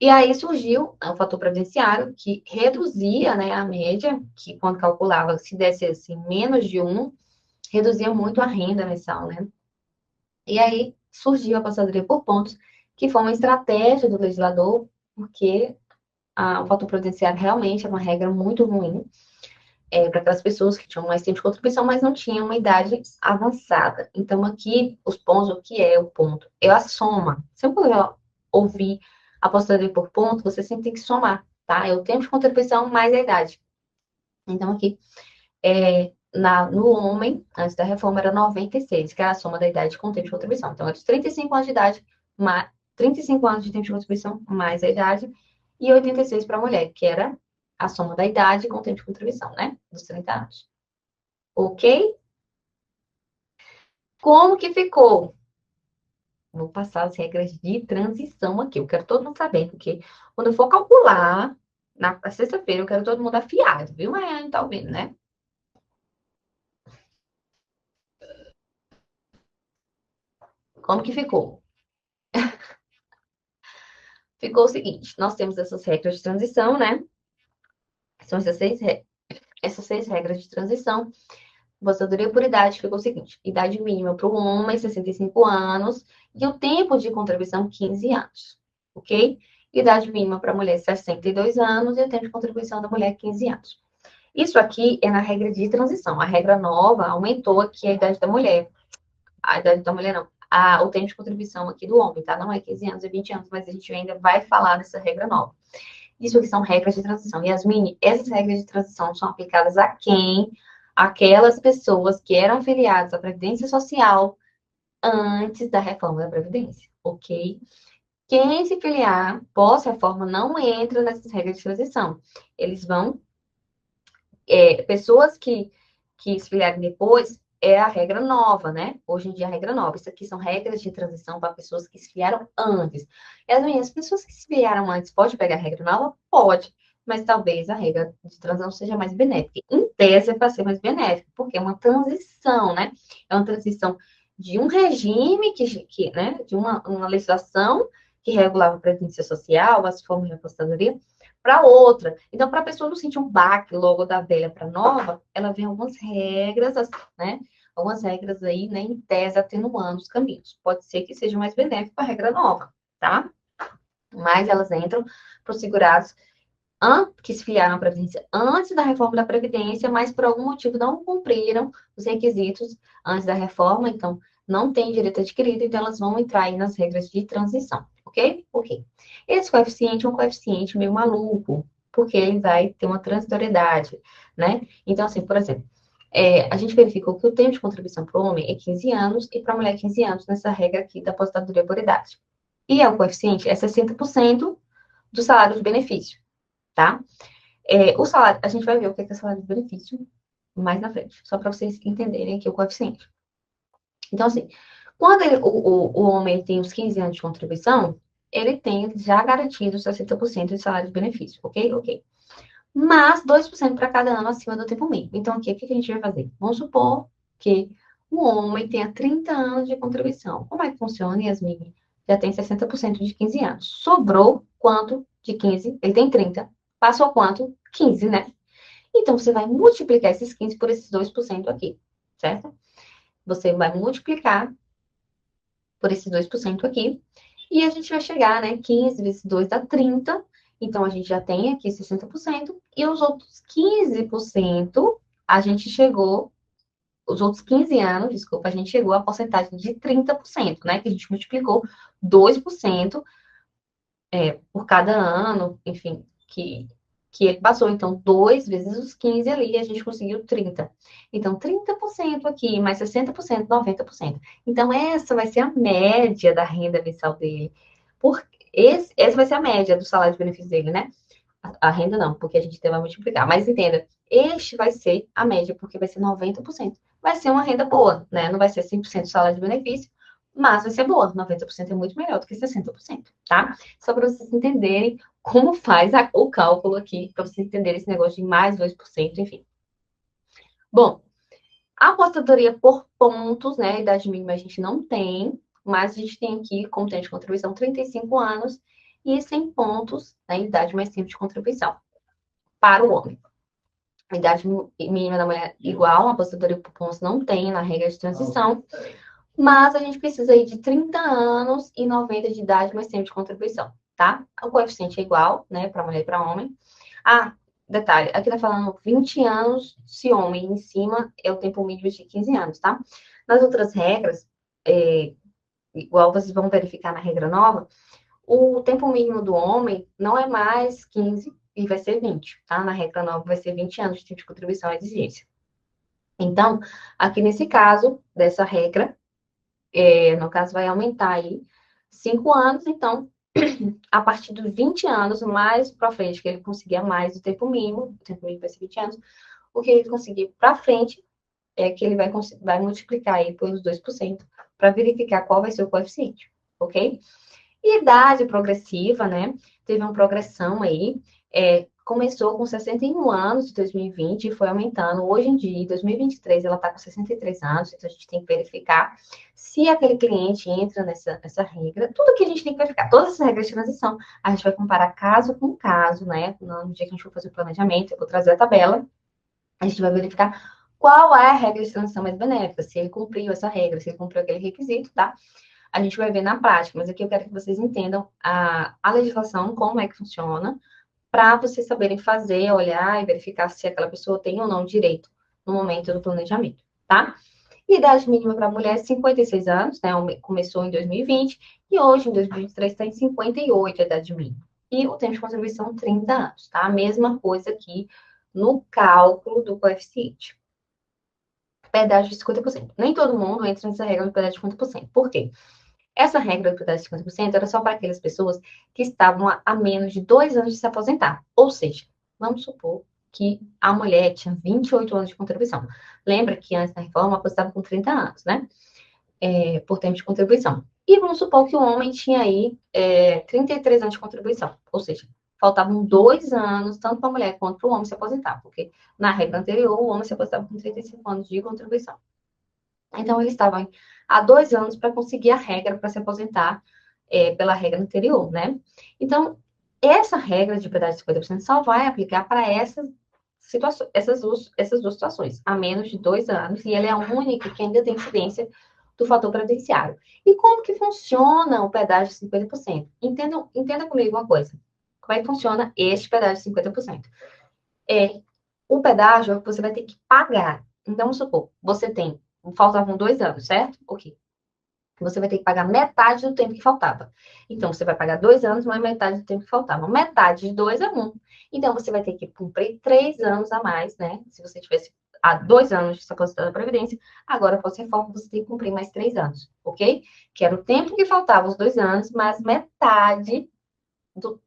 E aí surgiu o fator previdenciário, que reduzia, né, a média, que quando calculava, se desse assim, menos de um, reduzia muito a renda mensal, né? E aí surgiu a aposentadoria por pontos, que foi uma estratégia do legislador, porque o fator previdenciário realmente é uma regra muito ruim para aquelas pessoas que tinham mais tempo de contribuição, mas não tinham uma idade avançada. Então, aqui, os pontos, o que é o ponto? É a soma. Sempre que eu ouvir aposentadoria por ponto, você sempre tem que somar, tá? É o tempo de contribuição mais a idade. Então, aqui, no homem, antes da reforma, era 96, que é a soma da idade com o tempo de contribuição. Então, é dos 35 anos de idade, 35 anos de tempo de contribuição, mais a idade, e 86 para a mulher, que era a soma da idade com o tempo de contribuição, né? Dos 30 anos. Ok? Como que ficou? Vou passar as regras de transição aqui. Eu quero todo mundo sabendo, porque quando eu for calcular, na sexta-feira, eu quero todo mundo afiado, viu? Mas não tá ouvindo, né? Como que ficou? Ficou o seguinte, nós temos essas regras de transição, né? São essas seis regras de transição. Aposentadoria por idade ficou o seguinte: idade mínima para o homem, 65 anos, e o tempo de contribuição, 15 anos. Ok? Idade mínima para a mulher, 62 anos, e o tempo de contribuição da mulher, 15 anos. Isso aqui é na regra de transição. A regra nova aumentou aqui a idade da mulher. A idade da mulher não. O tempo de contribuição aqui do homem, tá? Não é 15 anos, é 20 anos, mas a gente ainda vai falar dessa regra nova. Isso aqui são regras de transição. Yasmine, essas regras de transição são aplicadas a quem? Aquelas pessoas que eram filiadas à Previdência Social antes da reforma da Previdência, ok? Quem se filiar pós-reforma não entra nessas regras de transição. Eles vão pessoas que se filiarem depois, é a regra nova, né? Hoje em dia, a regra nova. Isso aqui são regras de transição para pessoas que se filiaram antes. E as pessoas que se filiaram antes, pode pegar a regra nova? Pode. Mas talvez a regra de transição seja mais benéfica. Em tese, é para ser mais benéfica, porque é uma transição, né? É uma transição de um regime né? De uma legislação que regulava a previdência social, as formas de aposentadoria, para outra. Então, para a pessoa não sentir um baque logo da velha para nova, ela vê algumas regras, né? Algumas regras aí, né, em tese, atenuando os caminhos. Pode ser que seja mais benéfico a regra nova, tá? Mas elas entram para os segurados que se filiaram à Previdência antes da reforma da Previdência, mas por algum motivo não cumpriram os requisitos antes da reforma, então não tem direito adquirido, então elas vão entrar aí nas regras de transição, ok? Ok. Esse coeficiente é um coeficiente meio maluco, porque ele vai ter uma transitoriedade, né? Então, assim, por exemplo, a gente verificou que o tempo de contribuição para o homem é 15 anos e para a mulher 15 anos, nessa regra aqui da aposentadoria por idade. E o coeficiente é 60% do salário de benefício, tá? O salário, a gente vai ver o que é salário de benefício mais na frente, só para vocês entenderem aqui o coeficiente. Então, assim, quando o homem tem os 15 anos de contribuição, ele tem já garantido 60% de salário de benefício, ok? Ok. Mas 2% para cada ano acima do tempo mínimo. Então, aqui, o que a gente vai fazer? Vamos supor que o homem tenha 30 anos de contribuição. Como é que funciona, Yasmin? Já tem 60% de 15 anos. Sobrou quanto de 15? Ele tem 30. Passou quanto? 15, né? Então, você vai multiplicar esses 15 por esses 2% aqui, certo? Você vai multiplicar por esses 2% aqui, e a gente vai chegar, né? 15 vezes 2 dá 30. Então, a gente já tem aqui 60%, e os outros 15%, a gente chegou, os outros 15 anos, desculpa, a gente chegou à porcentagem de 30%, né? Que a gente multiplicou 2% por cada ano, enfim, que ele passou. Então, 2 vezes os 15 ali, a gente conseguiu 30. Então, 30% aqui, mais 60%, 90%. Então, essa vai ser a média da renda mensal dele. Essa vai ser a média do salário de benefício dele, né? A renda não, porque a gente vai multiplicar. Mas entenda, este vai ser a média, porque vai ser 90%. Vai ser uma renda boa, né? Não vai ser 100% do salário de benefício, mas vai ser boa. 90% é muito melhor do que 60%, tá? Só para vocês entenderem como faz o cálculo aqui, para vocês entenderem esse negócio de mais 2%, enfim. Bom, a aposentadoria por pontos, né? A idade mínima a gente não tem, mas a gente tem aqui, como tem de contribuição, 35 anos e 100 pontos na idade mais tempo de contribuição para o homem. A idade mínima da mulher igual, a aposentadoria por pontos não tem na regra de transição, mas a gente precisa aí de 30 anos e 90 de idade mais tempo de contribuição, tá? O coeficiente é igual, né, para mulher e para homem. Ah, detalhe, aqui tá falando 20 anos se homem, em cima é o tempo mínimo de 15 anos, tá? Nas outras regras, igual vocês vão verificar na regra nova, o tempo mínimo do homem não é mais 15 e vai ser 20, tá? Na regra nova vai ser 20 anos de tempo de contribuição à exigência. Então, aqui nesse caso, dessa regra, no caso vai aumentar aí 5 anos, então, a partir dos 20 anos, mais para frente, que ele conseguir mais do tempo mínimo, o tempo mínimo vai ser 20 anos, o que ele conseguir para frente é que ele vai multiplicar aí pelos 2% para verificar qual vai ser o coeficiente, ok? E idade progressiva, né? Teve uma progressão aí. Começou com 61 anos em 2020 e foi aumentando. Hoje em dia, em 2023, ela está com 63 anos, então a gente tem que verificar se aquele cliente entra nessa regra. Tudo que a gente tem que verificar, todas essas regras de transição, a gente vai comparar caso com caso, né? No dia que a gente for fazer o planejamento, eu vou trazer a tabela, a gente vai verificar qual é a regra de transição mais benéfica, se ele cumpriu essa regra, se ele cumpriu aquele requisito, tá? A gente vai ver na prática, mas aqui eu quero que vocês entendam a legislação, como é que funciona, para vocês saberem fazer, olhar e verificar se aquela pessoa tem ou não direito no momento do planejamento, tá? Idade mínima para mulher é 56 anos, né? Começou em 2020 e hoje, em 2023, está em 58 a idade mínima. E o tempo de contribuição, 30 anos, tá? A mesma coisa aqui no cálculo do coeficiente. Pedágio de 50%. Nem todo mundo entra nessa regra do pedágio de 50%. Por quê? Essa regra do pedágio de 50% era só para aquelas pessoas que estavam a menos de 2 anos de se aposentar. Ou seja, vamos supor que a mulher tinha 28 anos de contribuição. Lembra que antes da reforma aposentava com 30 anos, né? Por tempo de contribuição. E vamos supor que o homem tinha aí 33 anos de contribuição. Ou seja, faltavam 2 anos, tanto para a mulher quanto para o homem se aposentar. Porque na regra anterior, o homem se aposentava com 35 anos de contribuição. Então, eles estavam há 2 anos para conseguir a regra para se aposentar pela regra anterior, né? Então, essa regra de pedágio de 50% só vai aplicar para essas situações, essas duas situações, a menos de 2 anos, e ela é a única que ainda tem incidência do fator previdenciário. E como que funciona o pedágio de 50%? Entenda comigo uma coisa. Como é que funciona este pedágio de 50%? O pedágio você vai ter que pagar. Então, vamos supor, você tem faltavam 2 anos, certo? Ok. Você vai ter que pagar metade do tempo que faltava. Então, você vai pagar 2 anos, mais metade do tempo que faltava. Metade de 2 é 1. Então, você vai ter que cumprir 3 anos a mais, né? Se você tivesse há 2 anos de se aposentar da Previdência, agora, após reforma, você tem que cumprir mais 3 anos, ok? Que era o tempo que faltava, os 2 anos, mais metade do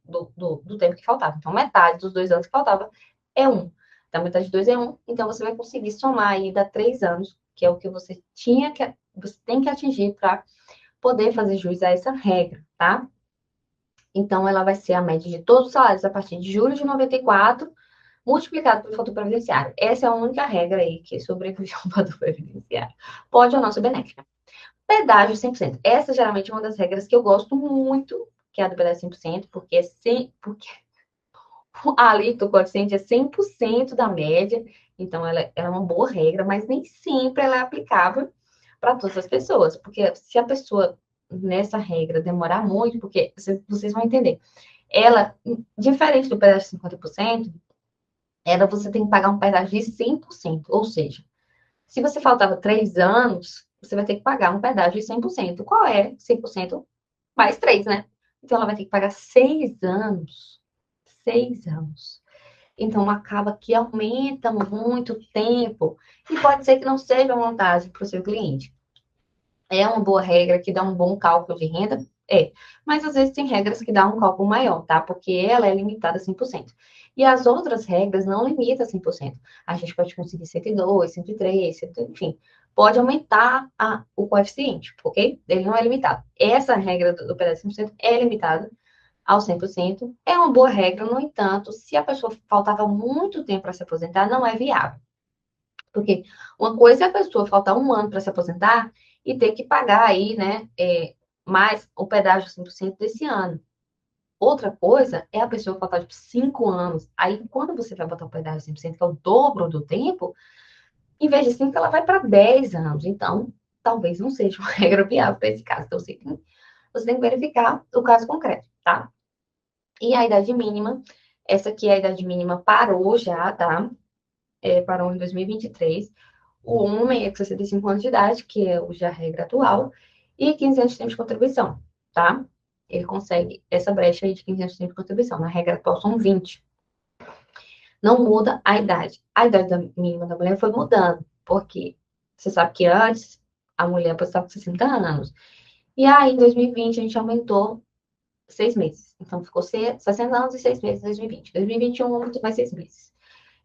tempo que faltava. Então, metade dos 2 anos que faltava é 1. Então, metade de 2 é 1. Então, você vai conseguir somar aí, dá 3 anos, que é o que você você tem que atingir para poder fazer jus a essa regra, tá? Então, ela vai ser a média de todos os salários a partir de julho de 94, multiplicado pelo fator previdenciário. Essa é a única regra aí que sobrevive ao fator previdenciário. Pode ou não ser benéfica. Pedágio 100%. Essa geralmente é uma das regras que eu gosto muito, que é a do pedágio 100%, porque a alíquota do coeficiente é 100% da média, então ela é uma boa regra, mas nem sempre ela é aplicável para todas as pessoas, porque se a pessoa nessa regra demorar muito, porque vocês vão entender, ela, diferente do pedágio de 50%, você tem que pagar um pedágio de 100%, ou seja, se você faltava 3 anos, você vai ter que pagar um pedágio de 100%. Qual é 100% mais 3, né? Então, ela vai ter que pagar 6 anos. 6 anos. Então, acaba que aumenta muito o tempo e pode ser que não seja uma vantagem para o seu cliente. É uma boa regra que dá um bom cálculo de renda? É. Mas às vezes tem regras que dão um cálculo maior, tá? Porque ela é limitada a 100%. E as outras regras não limitam a 100%. A gente pode conseguir 102, 103, 100, enfim. Pode aumentar o coeficiente, ok? Ele não é limitado. Essa regra do pedaço 100% é limitada ao 100%. É uma boa regra, no entanto, se a pessoa faltava muito tempo para se aposentar, não é viável. Porque uma coisa é a pessoa faltar um ano para se aposentar e ter que pagar aí, né, mais o pedágio 100% desse ano. Outra coisa é a pessoa faltar, tipo, 5 anos. Aí, quando você vai botar o pedágio 100%, que é o dobro do tempo, em vez de 5, ela vai para 10 anos. Então, talvez não seja uma regra viável para esse caso. Então, você tem que verificar o caso concreto, tá? E a idade mínima, essa aqui é a idade mínima parou já, tá? Parou em 2023. O homem é com 65 anos de idade, que é já a regra atual, e 15 anos de tempo de contribuição, tá? Ele consegue essa brecha aí de 15 anos de tempo de contribuição. Na regra atual são 20. Não muda a idade. A idade mínima da mulher foi mudando, porque você sabe que antes a mulher estava com 60 anos. E aí, em 2020, a gente aumentou 6 meses. Então, ficou 60 anos e 6 meses em 2020. 2021, aumentou mais 6 meses.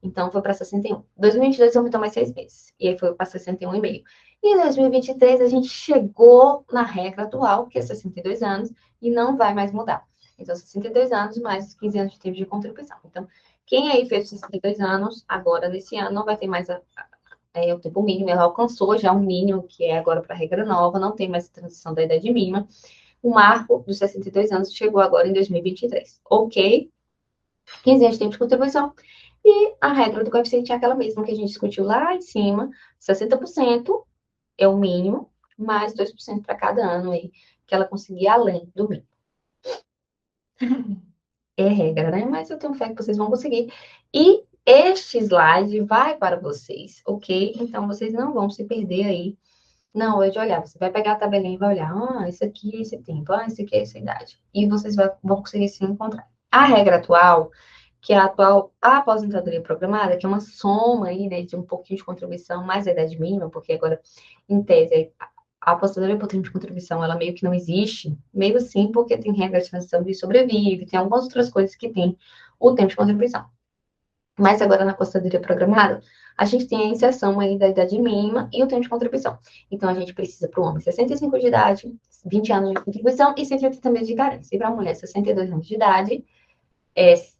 Então, foi para 61. 2022 aumentou mais 6 meses. E aí foi para 61,5. E em 2023, a gente chegou na regra atual, que é 62 anos, e não vai mais mudar. Então, 62 anos mais 15 anos de tempo de contribuição. Então, quem aí fez 62 anos, agora nesse ano, não vai ter mais o tempo mínimo. Ela alcançou já um mínimo, que é agora para a regra nova, não tem mais a transição da idade mínima. O marco dos 62 anos chegou agora em 2023. Ok? 15 anos de tempo de contribuição. E a regra do coeficiente é aquela mesma que a gente discutiu lá em cima, 60% é o mínimo, mais 2% para cada ano aí, que ela conseguir além do mínimo. É regra, né? Mas eu tenho fé que vocês vão conseguir. E este slide vai para vocês, ok? Então, vocês não vão se perder aí na hora de olhar. Você vai pegar a tabelinha e vai olhar, isso aqui é esse tempo, isso aqui é essa idade. E vocês vão conseguir se encontrar. A regra atual que é a atual aposentadoria programada, que é uma soma aí, né, de um pouquinho de contribuição mais a idade mínima, porque agora, em tese, a aposentadoria por tempo de contribuição, ela meio que não existe, meio assim, porque tem regra de transição de sobrevive, tem algumas outras coisas que tem o tempo de contribuição. Mas agora na aposentadoria programada, a gente tem a inserção aí da idade mínima e o tempo de contribuição. Então, a gente precisa para o homem 65 de idade, 20 anos de contribuição e 180 meses de carência. E para a mulher, 62 anos de idade,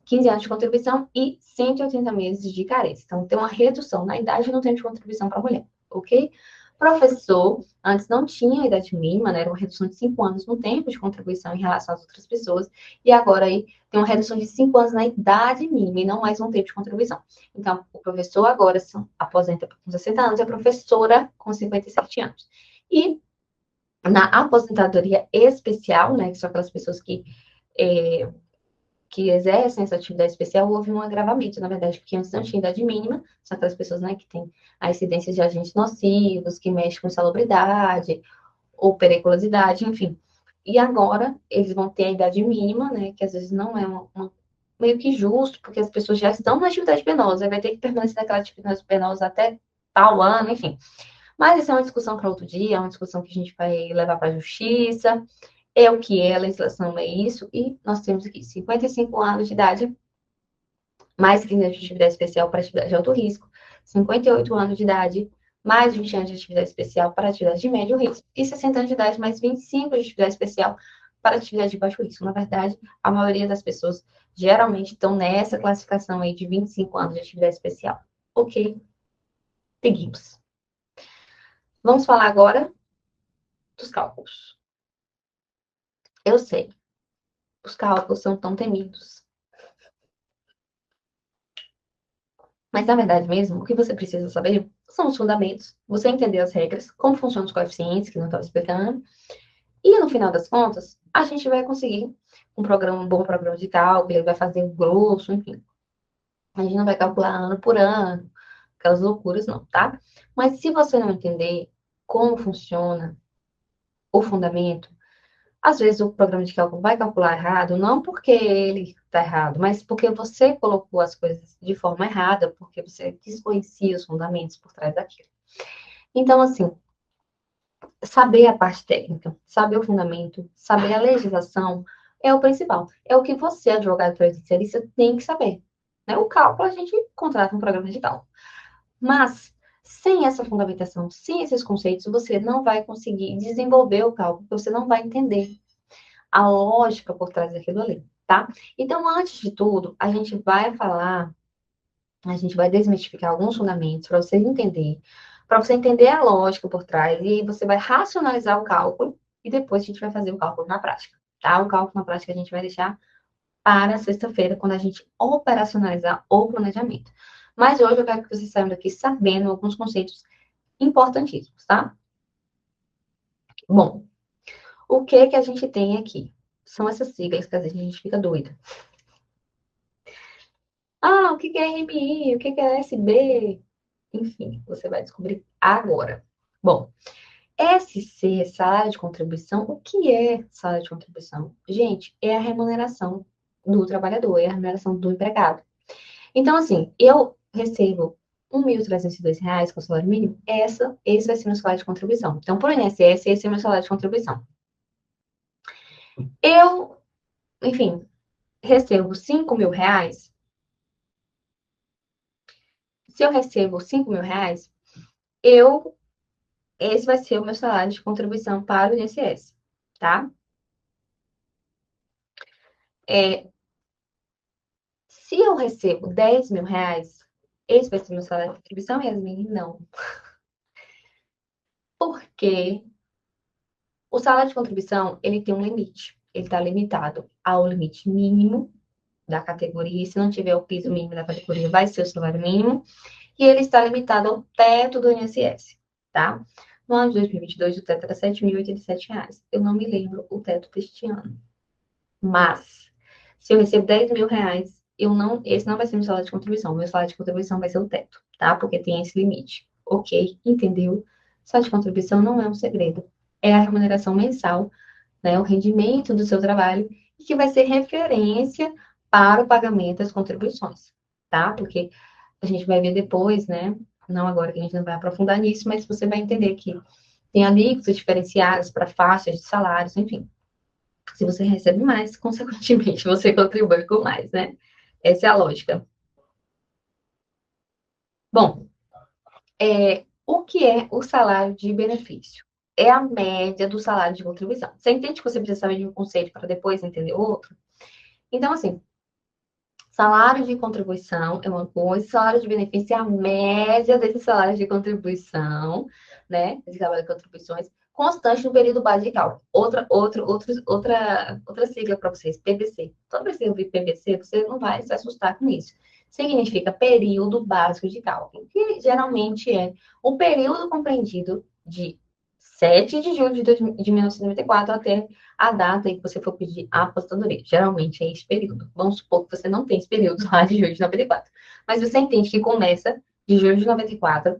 15 anos de contribuição e 180 meses de carência. Então, tem uma redução na idade e no tempo de contribuição para a mulher, ok? Professor, antes não tinha a idade mínima, né? Era uma redução de 5 anos no tempo de contribuição em relação às outras pessoas, e agora aí tem uma redução de 5 anos na idade mínima e não mais no tempo de contribuição. Então, o professor agora se aposenta com 60 anos e a professora com 57 anos. E na aposentadoria especial, né? Que são aquelas pessoas que exercem essa atividade especial, houve um agravamento, na verdade, porque antes não tinha idade mínima, são aquelas pessoas, né, que têm a incidência de agentes nocivos, que mexem com salubridade ou periculosidade, enfim. E agora eles vão ter a idade mínima, né, que às vezes não é meio que justo, porque as pessoas já estão na atividade penosa, vai ter que permanecer naquela atividade penosa até tal ano, enfim. Mas isso é uma discussão para outro dia, é uma discussão que a gente vai levar para a justiça, é o que é, a legislação é isso, e nós temos aqui 55 anos de idade, mais 15 anos de atividade especial para atividade de alto risco, 58 anos de idade, mais 20 anos de atividade especial para atividade de médio risco, e 60 anos de idade, mais 25 de atividade especial para atividade de baixo risco. Na verdade, a maioria das pessoas geralmente estão nessa classificação aí de 25 anos de atividade especial. Ok, seguimos. Vamos falar agora dos cálculos. Eu sei, os cálculos são tão temidos. Mas, na verdade mesmo, o que você precisa saber são os fundamentos, você entender as regras, como funcionam os coeficientes, que não estava explicando, e no final das contas, a gente vai conseguir um bom programa de cálculo, ele vai fazer o grosso, enfim. A gente não vai calcular ano por ano, aquelas loucuras, não, tá? Mas se você não entender como funciona o fundamento, Às vezes o programa de cálculo vai calcular errado, não porque ele está errado, mas porque você colocou as coisas de forma errada, porque você desconhecia os fundamentos por trás daquilo. Então, assim, saber a parte técnica, saber o fundamento, saber a legislação é o principal. É o que você, advogado previdenciarista, tem que saber. Né? O cálculo, a gente contrata um programa de cálculo. Mas, sem essa fundamentação, sem esses conceitos, você não vai conseguir desenvolver o cálculo, você não vai entender a lógica por trás daquilo ali, tá? Então, antes de tudo, a gente vai desmistificar alguns fundamentos para você entender a lógica por trás, e aí você vai racionalizar o cálculo, e depois a gente vai fazer o cálculo na prática, tá? O cálculo na prática a gente vai deixar para sexta-feira, quando a gente operacionalizar o planejamento. Mas hoje eu quero que vocês saiam daqui sabendo alguns conceitos importantíssimos, tá? Bom, o que que a gente tem aqui? São essas siglas que às vezes a gente fica doida. Ah, o que que é RMI? O que que é SB? Enfim, você vai descobrir agora. Bom, SC, salário de contribuição, o que é salário de contribuição? Gente, é a remuneração do trabalhador, é a remuneração do empregado. Então, assim, eu recebo R$ 1.302 com salário mínimo, esse vai ser meu salário de contribuição. Então, por INSS, esse é meu salário de contribuição. Eu, enfim, recebo R$ 5.000. Se eu recebo R$ 5.000, esse vai ser o meu salário de contribuição para o INSS, tá? Se eu recebo R$ 10.000, esse vai ser meu salário de contribuição, Yasmin? Não. Porque o salário de contribuição, ele tem um limite. Ele está limitado ao limite mínimo da categoria. Se não tiver o piso mínimo da categoria, vai ser o salário mínimo. E ele está limitado ao teto do INSS, tá? No ano de 2022, o teto era R$ 7.087. Eu não me lembro o teto deste ano. Mas, se eu recebo R$ 10.000, esse não vai ser meu salário de contribuição. Meu salário de contribuição vai ser o teto, tá? Porque tem esse limite. Ok, entendeu? Salário de contribuição não é um segredo. É a remuneração mensal, né? O rendimento do seu trabalho, e que vai ser referência para o pagamento das contribuições, tá? Porque a gente vai ver depois, né? Não agora, que a gente não vai aprofundar nisso, mas você vai entender que tem alíquotas diferenciadas para faixas de salários, enfim. Se você recebe mais, consequentemente, você contribui com mais, né? Essa é a lógica. Bom, o que é o salário de benefício? É a média do salário de contribuição. Você entende que você precisa saber de um conceito para depois entender outro? Então, assim, salário de contribuição é uma coisa, salário de benefício é a média desse salário de contribuição, né? Esse salário de contribuições constante no período base de cálculo. Outra sigla para vocês, PBC. Toda vez que eu ouvir PBC, você não vai se assustar com isso. Significa período básico de cálculo, que geralmente é o período compreendido de 7 de julho de 1994 até a data em que você for pedir a aposentadoria. Geralmente é esse período. Vamos supor que você não tem esse período lá de julho de 94. Mas você entende que começa de julho de 94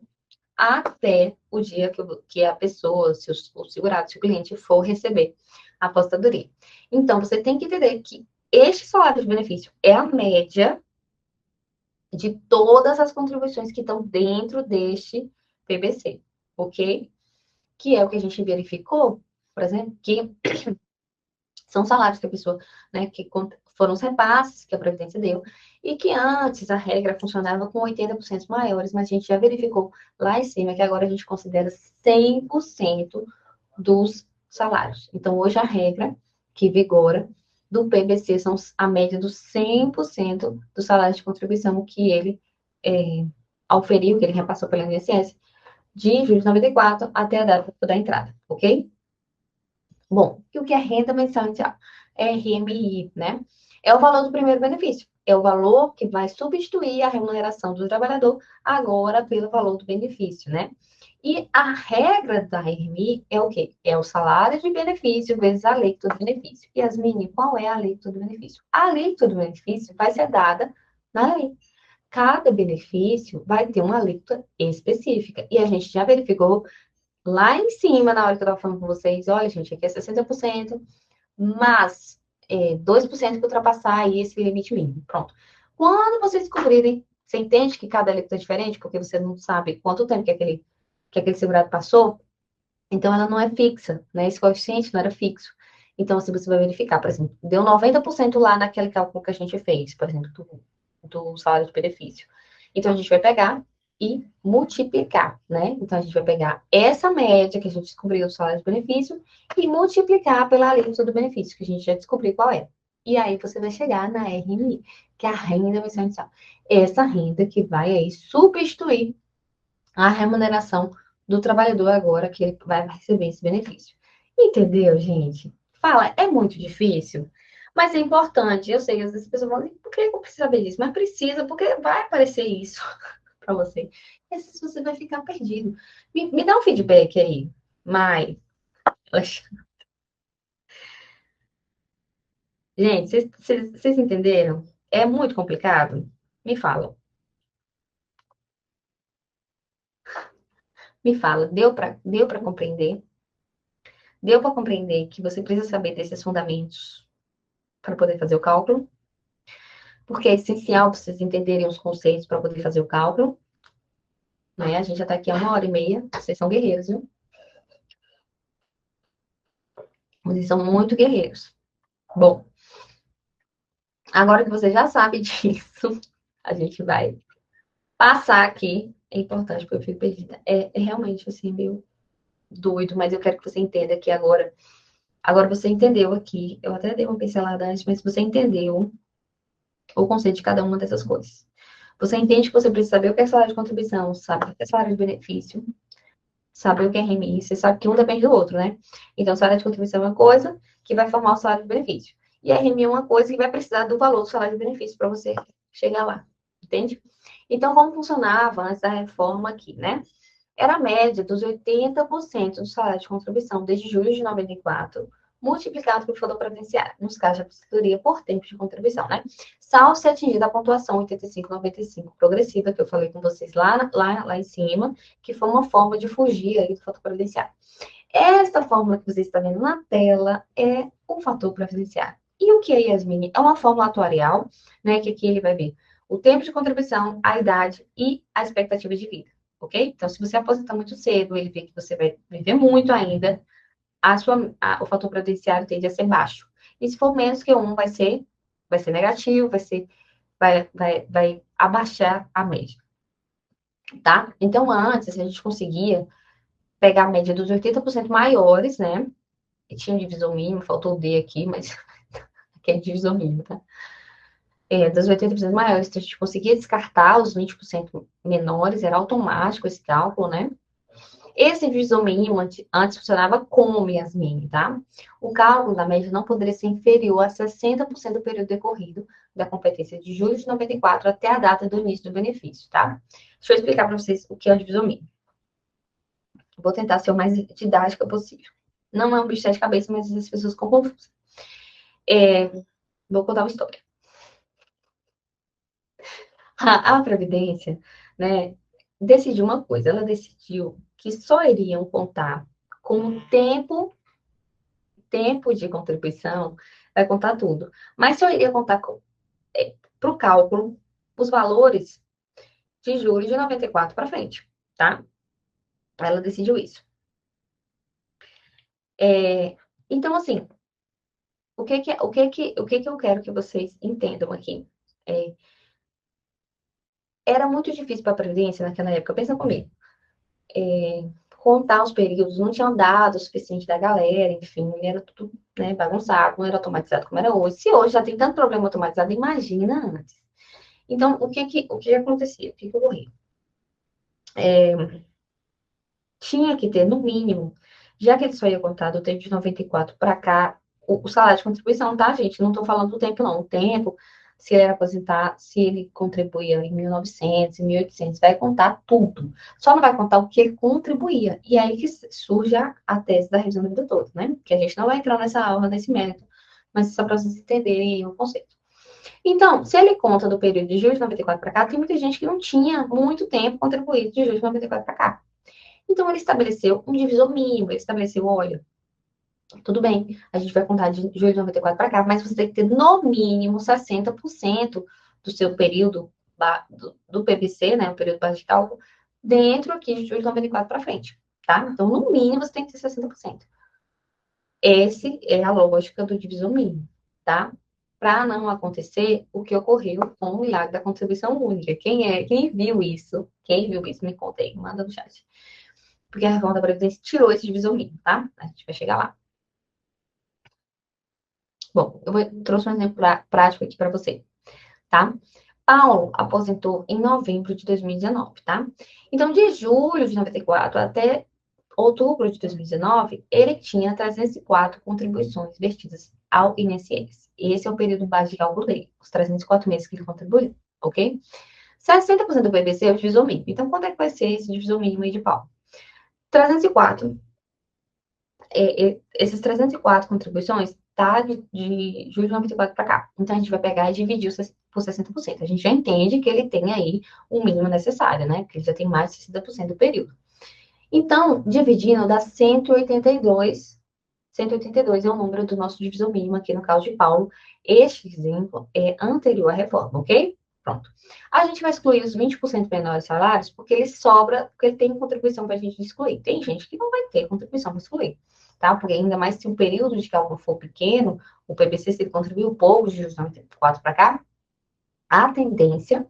até o dia que a pessoa, o segurado, se o cliente for receber a aposentadoria. Então, você tem que entender que este salário de benefício é a média de todas as contribuições que estão dentro deste PBC, ok? Que é o que a gente verificou, por exemplo, que são salários que a pessoa, né, que foram os repasses que a Previdência deu, e que antes a regra funcionava com 80% maiores, mas a gente já verificou lá em cima que agora a gente considera 100% dos salários. Então, hoje a regra que vigora do PBC são a média dos 100% do salário de contribuição que ele auferiu, que ele repassou pela INSS, de julho de 94 até a data da entrada, ok? Bom, e o que é renda mensal inicial? RMI, né? É o valor do primeiro benefício. É o valor que vai substituir a remuneração do trabalhador agora pelo valor do benefício, né? E a regra da RMI é o quê? É o salário de benefício vezes a alíquota do benefício. E, Yasmine, qual é a alíquota do benefício? A alíquota do benefício vai ser dada na lei. Cada benefício vai ter uma alíquota específica. E a gente já verificou lá em cima, na hora que eu estava falando com vocês, olha, gente, aqui é 60%, mas 2% que ultrapassar aí esse limite mínimo. Pronto. Quando vocês descobrirem, você entende que cada alíquota é diferente, porque você não sabe quanto tempo que aquele segurado passou, então ela não é fixa, né? Esse coeficiente não era fixo. Então, assim, você vai verificar, por exemplo, deu 90% lá naquele cálculo que a gente fez, por exemplo, do salário de benefício. Então, a gente vai pegar e multiplicar, né? Então, a gente vai pegar essa média que a gente descobriu do salário de benefício e multiplicar pela alíquota do benefício, que a gente já descobriu qual é. E aí, você vai chegar na RMI, que é a renda mensal inicial. Essa renda que vai aí substituir a remuneração do trabalhador agora que ele vai receber esse benefício. Entendeu, gente? Fala, é muito difícil, mas é importante. Eu sei, às vezes as pessoas falam, por que eu preciso saber disso? Mas precisa, porque vai aparecer isso para você. E às vezes você vai ficar perdido. Me dá um feedback aí, Mai. Poxa. Gente, vocês entenderam? É muito complicado? Me fala. Me fala, deu para compreender? Deu para compreender que você precisa saber desses fundamentos para poder fazer o cálculo, porque é essencial para vocês entenderem os conceitos para poder fazer o cálculo, né? A gente já está aqui há 1h30, vocês são guerreiros, viu? Vocês são muito guerreiros. Bom, agora que você já sabe disso, a gente vai passar aqui. É importante, porque eu fico perdida. É realmente, assim, meio doido, mas eu quero que você entenda que agora você entendeu aqui, eu até dei uma pincelada antes, mas você entendeu o conceito de cada uma dessas coisas. Você entende que você precisa saber o que é salário de contribuição, sabe o que é salário de benefício, sabe o que é RMI, você sabe que um depende do outro, né? Então, o salário de contribuição é uma coisa que vai formar o salário de benefício. E a RMI é uma coisa que vai precisar do valor do salário de benefício para você chegar lá, entende? Então, como funcionava antes da reforma aqui, né? Era a média dos 80% do salário de contribuição desde julho de 94, multiplicado pelo valor previdenciário, nos casos de aposentadoria por tempo de contribuição, né? Salvo se atingida a pontuação 85,95 progressiva, que eu falei com vocês lá em cima, que foi uma forma de fugir aí do fator previdenciário. Esta fórmula que você está vendo na tela é o fator previdenciário. E o que é, Yasmine? É uma fórmula atuarial, né? Que aqui ele vai ver o tempo de contribuição, a idade e a expectativa de vida, ok? Então, se você aposentar muito cedo, ele vê que você vai viver muito ainda, o fator previdenciário tende a ser baixo. E se for menos que um, vai ser negativo, vai abaixar a média, tá? Então, antes, a gente conseguia pegar a média dos 80% maiores, né? E tinha um divisor mínimo, faltou o D aqui, mas aqui é divisor mínimo, tá? Das 80% maiores, então a gente conseguia descartar os 20% menores, era automático esse cálculo, né? Esse divisor mínimo antes funcionava como, Yasmin, tá? O cálculo da média não poderia ser inferior a 60% do período decorrido da competência de julho de 94 até a data do início do benefício, tá? Deixa eu explicar para vocês o que é o divisor mínimo. Vou tentar ser o mais didática possível. Não é um bicho de sete cabeças, mas as pessoas ficam confusas. Vou contar uma história. A Previdência, né, decidiu uma coisa. Ela decidiu que só iriam contar com o tempo de contribuição, vai contar tudo. Mas só iria contar para o cálculo os valores de julho de 94 para frente, tá? Ela decidiu isso. Então, assim, o que que eu quero que vocês entendam aqui? Era muito difícil para a Previdência naquela época, pensa comigo. Contar os períodos, não tinha dados suficiente da galera, enfim, era tudo, né, bagunçado, não era automatizado como era hoje. Se hoje já tem tanto problema automatizado, imagina antes. Então, o que acontecia? O que ocorria? Tinha que ter, no mínimo, já que ele só ia contar do tempo de 94 para cá, o salário de contribuição, tá, gente? Não estou falando do tempo, não. O tempo, se ele era aposentar, se ele contribuía em 1900, em 1800, vai contar tudo. Só não vai contar o que ele contribuía. E é aí que surge a tese da revisão da vida toda, né? Que a gente não vai entrar nessa aula, nesse mérito, mas só para vocês entenderem o conceito. Então, se ele conta do período de julho de 94 para cá, tem muita gente que não tinha muito tempo contribuído de julho de 94 para cá. Então, ele estabeleceu um divisor mínimo, ele estabeleceu, olha, Tudo bem, a gente vai contar de julho de 94 para cá, mas você tem que ter no mínimo 60% do seu período do PVC, né, o período base de cálculo, dentro aqui de julho de 94 para frente, tá? Então, no mínimo, você tem que ter 60%. Essa é a lógica do divisor mínimo, tá? Para não acontecer o que ocorreu com o milagre da contribuição única. Quem viu isso? Quem viu isso? Me conta aí, manda no chat. Porque a reforma da Previdência tirou esse divisor mínimo, tá? A gente vai chegar lá. Bom, trouxe um exemplo prático aqui para você, tá? Paulo aposentou em novembro de 2019, tá? Então, de julho de 94 até outubro de 2019, ele tinha 304 contribuições vertidas ao INSS. Esse é o período base de cálculo dele, os 304 meses que ele contribuiu, ok? 60% do PVC é o divisor mínimo. Então, quanto é que vai ser esse divisor mínimo aí de Paulo? 304. Esses 304 contribuições tá de julho de 94 para cá. Então, a gente vai pegar e dividir por 60%. A gente já entende que ele tem aí o mínimo necessário, né? Porque ele já tem mais de 60% do período. Então, dividindo dá 182. 182 é o número do nosso divisor mínimo aqui no caso de Paulo. Este exemplo é anterior à reforma, ok? Pronto. A gente vai excluir os 20% menores salários porque ele sobra, porque ele tem contribuição para a gente excluir. Tem gente que não vai ter contribuição para excluir, tá? Porque ainda mais se o período de cálculo for pequeno, o PBC, se ele contribuiu pouco de justamente 4 para cá, a tendência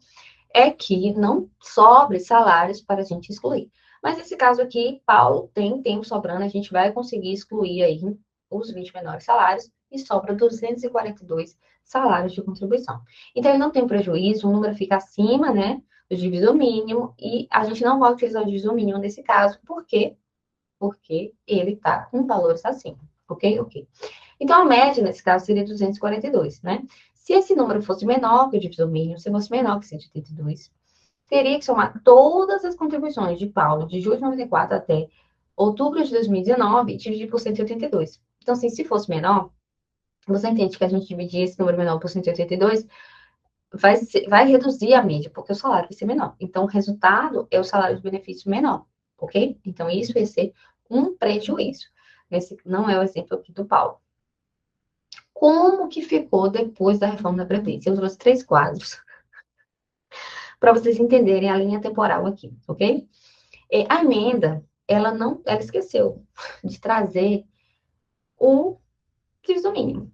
é que não sobre salários para a gente excluir. Mas nesse caso aqui, Paulo tem tempo sobrando, a gente vai conseguir excluir aí os 20 menores salários e sobra 242 salários de contribuição. Então, ele não tem prejuízo, o número fica acima, né, do divisor mínimo e a gente não vai utilizar o divisor mínimo nesse caso, por quê? Porque ele está com valores acima, ok? Ok. Então, a média, nesse caso, seria 242, né? Se esse número fosse menor que o divisor mínimo, se fosse menor que 182, teria que somar todas as contribuições de Paulo de julho de 94 até outubro de 2019 e dividir por 182. Então, assim, se fosse menor, você entende que a gente dividir esse número menor por 182 vai reduzir a média, porque o salário vai ser menor. Então, o resultado é o salário de benefício menor, ok? Então, isso vai ser um prejuízo. Esse não é o exemplo aqui do Paulo. Como que ficou depois da reforma da Previdência? Eu trouxe 3 quadros para vocês entenderem a linha temporal aqui, ok? A emenda, ela esqueceu de trazer o divisor mínimo.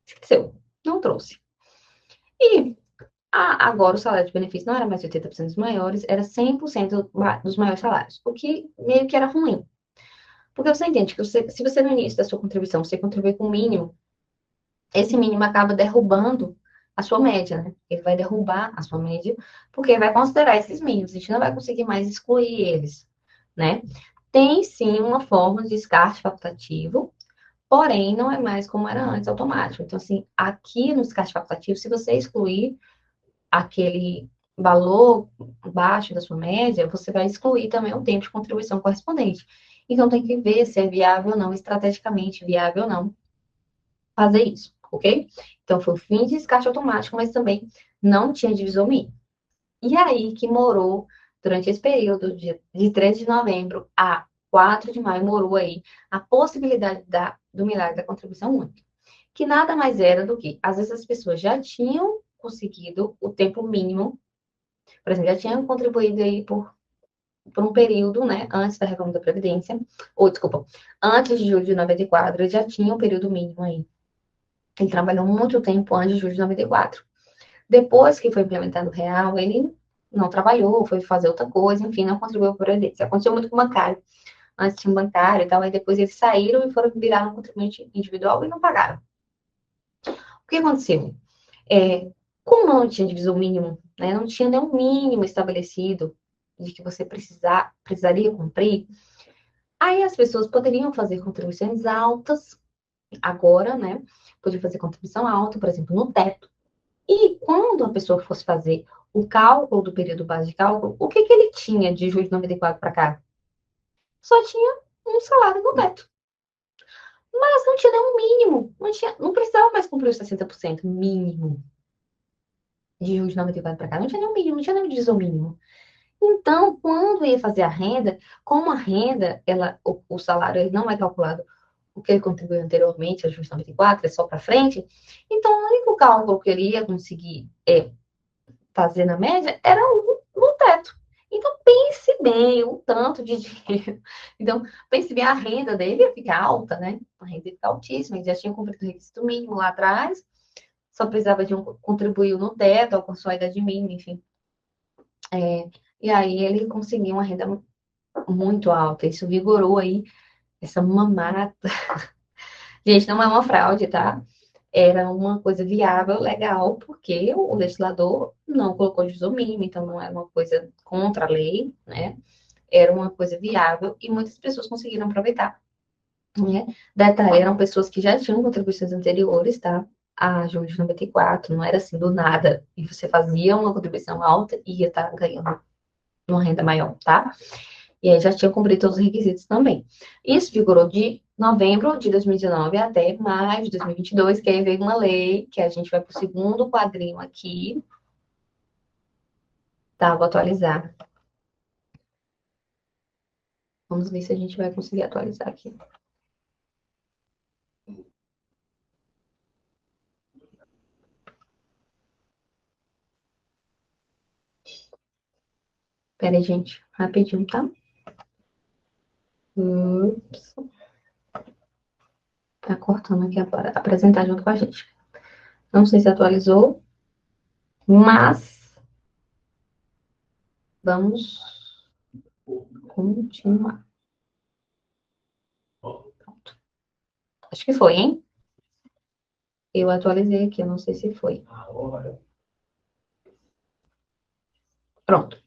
Esqueceu, não trouxe. E agora o salário de benefício não era mais 80% dos maiores, era 100% dos maiores salários, o que meio que era ruim. Porque você entende que se você no início da sua contribuição, você contribui com o mínimo, esse mínimo acaba derrubando a sua média, né? Ele vai derrubar a sua média, porque vai considerar esses mínimos, a gente não vai conseguir mais excluir eles, né? Tem sim uma forma de descarte facultativo, porém não é mais como era antes, automático. Então, assim, aqui no descarte facultativo, se você excluir aquele valor baixo da sua média, você vai excluir também o tempo de contribuição correspondente. Então, tem que ver se é viável ou não, estrategicamente viável ou não, fazer isso, ok? Então, foi o fim de descarte automático, mas também não tinha divisor mínimo. E aí que morou, durante esse período de 13 de novembro a 4 de maio, morou aí a possibilidade do milagre da contribuição única. Que nada mais era do que, às vezes as pessoas já tinham conseguido o tempo mínimo, por exemplo, já tinham contribuído aí por um período, né, antes da reforma da Previdência, ou desculpa, antes de julho de 94, já tinha um período mínimo aí. Ele trabalhou muito tempo antes de julho de 94. Depois que foi implementado o real, ele não trabalhou, foi fazer outra coisa, enfim, não contribuiu para a Previdência. Aconteceu muito com o bancário. Antes tinha um bancário e tal, aí depois eles saíram e foram virar um contribuinte individual e não pagaram. O que aconteceu? Como não tinha divisor mínimo, né, não tinha nenhum mínimo estabelecido de que você precisaria cumprir, aí as pessoas poderiam fazer contribuições altas agora, né? Podia fazer contribuição alta, por exemplo, no teto. E quando a pessoa fosse fazer o cálculo do período base de cálculo, o que ele tinha de julho de 94 para cá? Só tinha um salário no teto. Mas não tinha nenhum mínimo. Não precisava mais cumprir os 60% mínimo de julho de 94 para cá. Não tinha nenhum mínimo, não tinha nenhum divisor mínimo. Então, quando ia fazer a renda, como a renda, o salário ele não é calculado o que ele contribuiu anteriormente, ajuste 94, é só para frente. Então, o único cálculo que ele ia conseguir fazer na média era no teto. Então, pense bem o tanto de dinheiro. Então, pense bem, a renda dele ia ficar alta, né? A renda ia ficar altíssima. Ele já tinha cumprido o requisito mínimo lá atrás, só precisava de contribuir no teto, alcançou a idade mínima, enfim. E aí ele conseguiu uma renda muito alta. Isso vigorou aí essa mamata. Gente, não é uma fraude, tá? Era uma coisa viável, legal, porque o legislador não colocou juízo mínimo, então não era uma coisa contra a lei, né? Era uma coisa viável e muitas pessoas conseguiram aproveitar, né? Detalhe, eram pessoas que já tinham contribuições anteriores, tá? A julho de 94, não era assim do nada. E você fazia uma contribuição alta e ia estar ganhando uma renda maior, tá? E aí já tinha cumprido todos os requisitos também. Isso vigorou de novembro de 2019 até maio de 2022, que aí veio uma lei, que a gente vai para o segundo quadrinho aqui. Tá, vou atualizar. Vamos ver se a gente vai conseguir atualizar aqui. Pera aí, gente. Rapidinho, tá? Ups. Tá cortando aqui para apresentar junto com a gente. Não sei se atualizou, mas vamos continuar. Pronto. Acho que foi, hein? Eu atualizei aqui, eu não sei se foi. Pronto.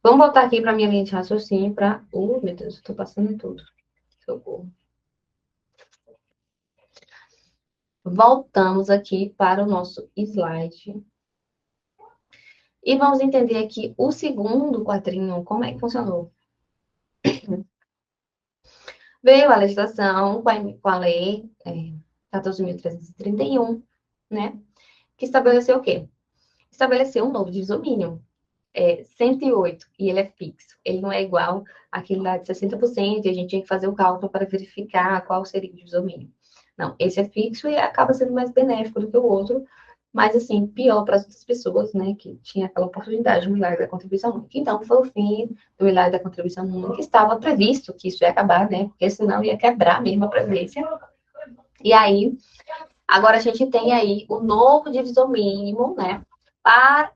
Vamos voltar aqui para minha linha de raciocínio para... meu Deus, eu tô passando tudo. Socorro. Voltamos aqui para o nosso slide. E vamos entender aqui o segundo quadrinho, como é que funcionou. Veio a legislação com a lei 14.331, né? Que estabeleceu o quê? Estabeleceu um novo divisor mínimo. 108, e ele é fixo. Ele não é igual àquele lá de 60%, e a gente tinha que fazer o cálculo para verificar qual seria o divisor mínimo. Não, esse é fixo e acaba sendo mais benéfico do que o outro, mas, assim, pior para as outras pessoas, né, que tinha aquela oportunidade do milagre da contribuição única. Então, foi o fim do milagre da contribuição única, estava previsto que isso ia acabar, né, porque senão ia quebrar mesmo a Previdência. E aí, agora a gente tem aí o novo divisor mínimo, né,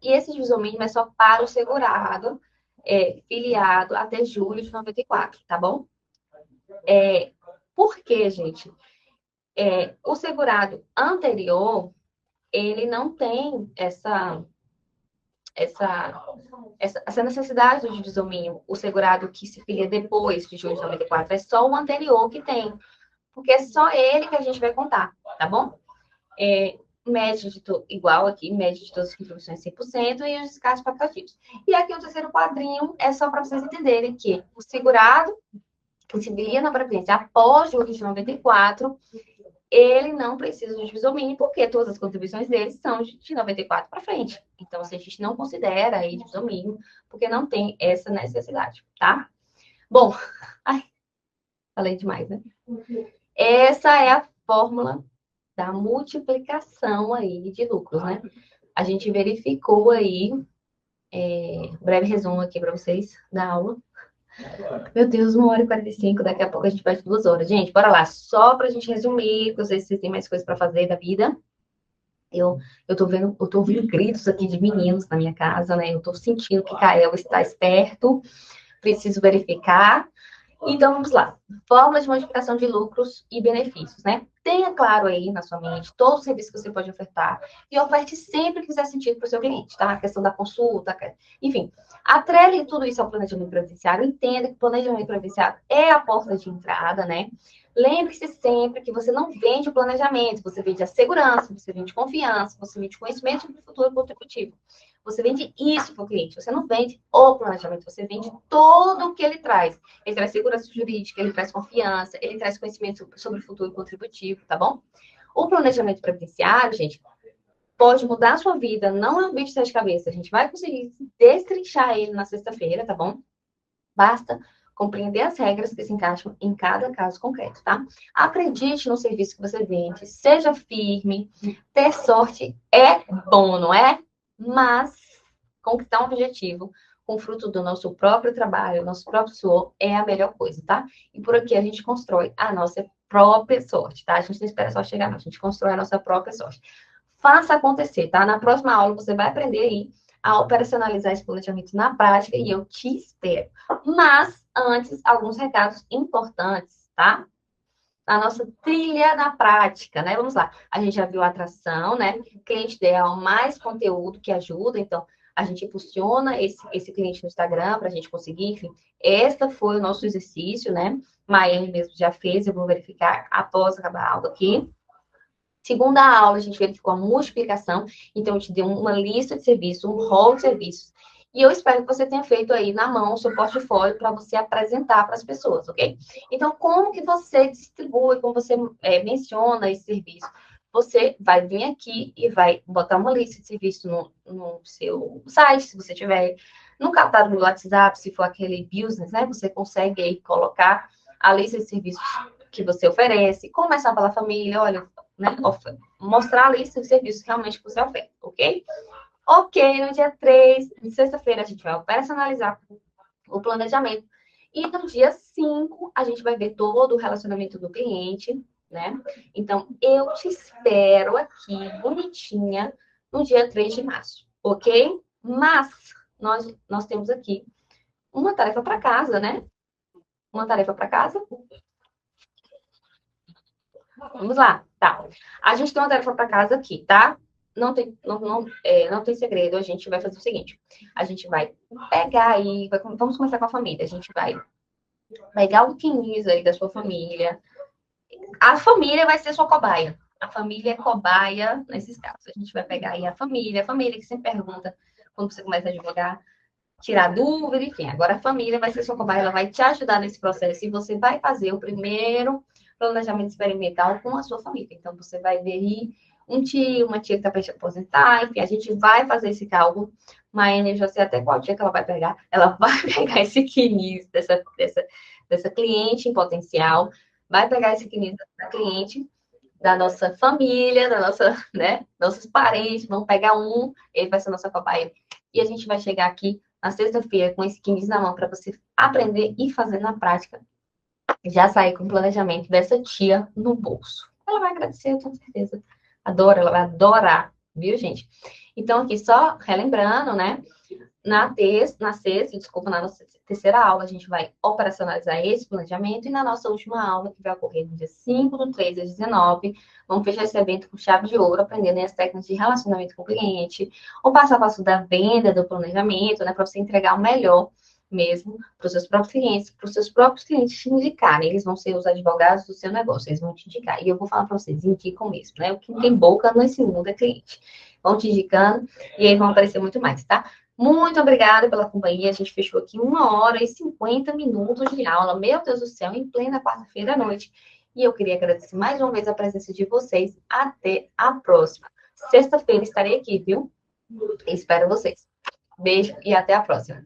e esse divisor mínimo é só para o segurado filiado até julho de 94, tá bom? Por quê, gente? O segurado anterior, ele não tem essa necessidade do divisor mínimo. O segurado que se filia depois de julho de 94 é só o anterior que tem, porque é só ele que a gente vai contar, tá bom? Média igual aqui, média de todas as contribuições 100% e os descartes facultativos. E aqui o terceiro quadrinho é só para vocês entenderem que o segurado que se filia na Previdência após julho de 94, ele não precisa de divisor mínimo, porque todas as contribuições dele são de 94 para frente. Então, assim, a gente não considera aí divisor mínimo, porque não tem essa necessidade, tá? Bom, ai, falei demais, né? Essa é a fórmula da multiplicação aí de lucros, né? A gente verificou aí, breve resumo aqui para vocês da aula. Meu Deus, 1h45, daqui a pouco a gente vai de 2 horas. Gente, bora lá, só para a gente resumir, porque eu sei se vocês têm mais coisas para fazer da vida. Eu tô ouvindo gritos aqui de meninos na minha casa, né? Eu tô sentindo que Kael está esperto, preciso verificar. Então, vamos lá. Fórmula de multiplicação de lucros e benefícios, né? Tenha claro aí na sua mente todos os serviços que você pode ofertar e oferte sempre que fizer sentido para o seu cliente, tá? A questão da consulta, enfim. Atrele tudo isso ao planejamento previdenciário. Entenda que o planejamento previdenciário é a porta de entrada, né? Lembre-se sempre que você não vende o planejamento, você vende a segurança, você vende confiança, você vende conhecimento sobre o futuro contributivo. Você vende isso para o cliente, você não vende o planejamento, você vende todo o que ele traz. Ele traz segurança jurídica, ele traz confiança, ele traz conhecimento sobre o futuro contributivo, tá bom? O planejamento previdenciário, gente, pode mudar a sua vida, não é um bicho de sete cabeças. A gente vai conseguir destrinchar ele na sexta-feira, tá bom? Basta compreender as regras que se encaixam em cada caso concreto, tá? Acredite no serviço que você vende, seja firme, ter sorte é bom, não é? Mas conquistar um objetivo com fruto do nosso próprio trabalho, nosso próprio suor, é a melhor coisa, tá? E por aqui a gente constrói a nossa própria sorte, tá? A gente não espera só chegar, não. A gente constrói a nossa própria sorte. Faça acontecer, tá? Na próxima aula você vai aprender aí a operacionalizar esse planejamento na prática e eu te espero. Mas, antes, alguns recados importantes, tá? A nossa trilha na prática, né? Vamos lá. A gente já viu a atração, né? Cliente ideal, mais conteúdo que ajuda. Então, a gente impulsiona esse cliente no Instagram para a gente conseguir, enfim. Esse foi o nosso exercício, né? Miami mesmo já fez, eu vou verificar após acabar a aula aqui. Segunda aula, a gente verificou a multiplicação, então eu te dei uma lista de serviços, um rol de serviços. E eu espero que você tenha feito aí na mão o seu portfólio para você apresentar para as pessoas, ok? Então, como que você distribui, como você menciona esse serviço? Você vai vir aqui e vai botar uma lista de serviços no seu site, se você tiver no catálogo do WhatsApp, se for aquele business, né? Você consegue aí colocar a lista de serviços que você oferece, começar pela família, olha, né, mostrar a lista de serviços realmente que você oferta, ok? Ok, no dia 3, de sexta-feira, a gente vai personalizar o planejamento. E no dia 5, a gente vai ver todo o relacionamento do cliente, né? Então, eu te espero aqui, bonitinha, no dia 3 de março, ok? Mas nós temos aqui uma tarefa para casa, né? Uma tarefa para casa. Vamos lá, tá. A gente tem uma tarefa para casa aqui, tá? Não tem segredo. A gente vai fazer o seguinte: a gente vai pegar aí, vamos começar com a família. A gente vai pegar o Diniz aí da sua família. A família vai ser sua cobaia. A família é cobaia nesses casos. A gente vai pegar aí a família que sempre pergunta quando você começa a advogar, tirar dúvida, enfim. Agora a família vai ser sua cobaia, ela vai te ajudar nesse processo e você vai fazer o primeiro planejamento experimental com a sua família. Então, você vai ver aí um tio, uma tia que está para se aposentar, enfim, a gente vai fazer esse cálculo. Mas eu já sei até qual dia que ela vai pegar. Ela vai pegar esse quinis dessa cliente em potencial, vai pegar esse quinis da cliente, da nossa família, da nossa, né, nossos parentes, vão pegar um, ele vai ser nossa cobaia. E a gente vai chegar aqui na sexta-feira com esse 15 na mão para você aprender e fazer na prática. Já sair com o planejamento dessa tia no bolso. Ela vai agradecer, eu tenho certeza. Adora, ela vai adorar, viu, gente? Então, aqui só relembrando, né? Na sexta, desculpa, na nossa terceira aula, a gente vai operacionalizar esse planejamento e na nossa última aula, que vai ocorrer no dia 5 do 3 às 19, vamos fechar esse evento com chave de ouro, aprendendo as técnicas de relacionamento com o cliente, o passo a passo da venda, do planejamento, né, para você entregar o melhor mesmo para os seus próprios clientes, para os seus próprios clientes te indicarem. Eles vão ser os advogados do seu negócio, eles vão te indicar. E eu vou falar para vocês, indicam mesmo, né? O que tem boca nesse mundo é cliente. Vão te indicando e aí vão aparecer muito mais, tá? Muito obrigada pela companhia. A gente fechou aqui 1 hora e 50 minutos de aula. Meu Deus do céu, em plena quarta-feira à noite. E eu queria agradecer mais uma vez a presença de vocês. Até a próxima. Sexta-feira estarei aqui, viu? Espero vocês. Beijo e até a próxima.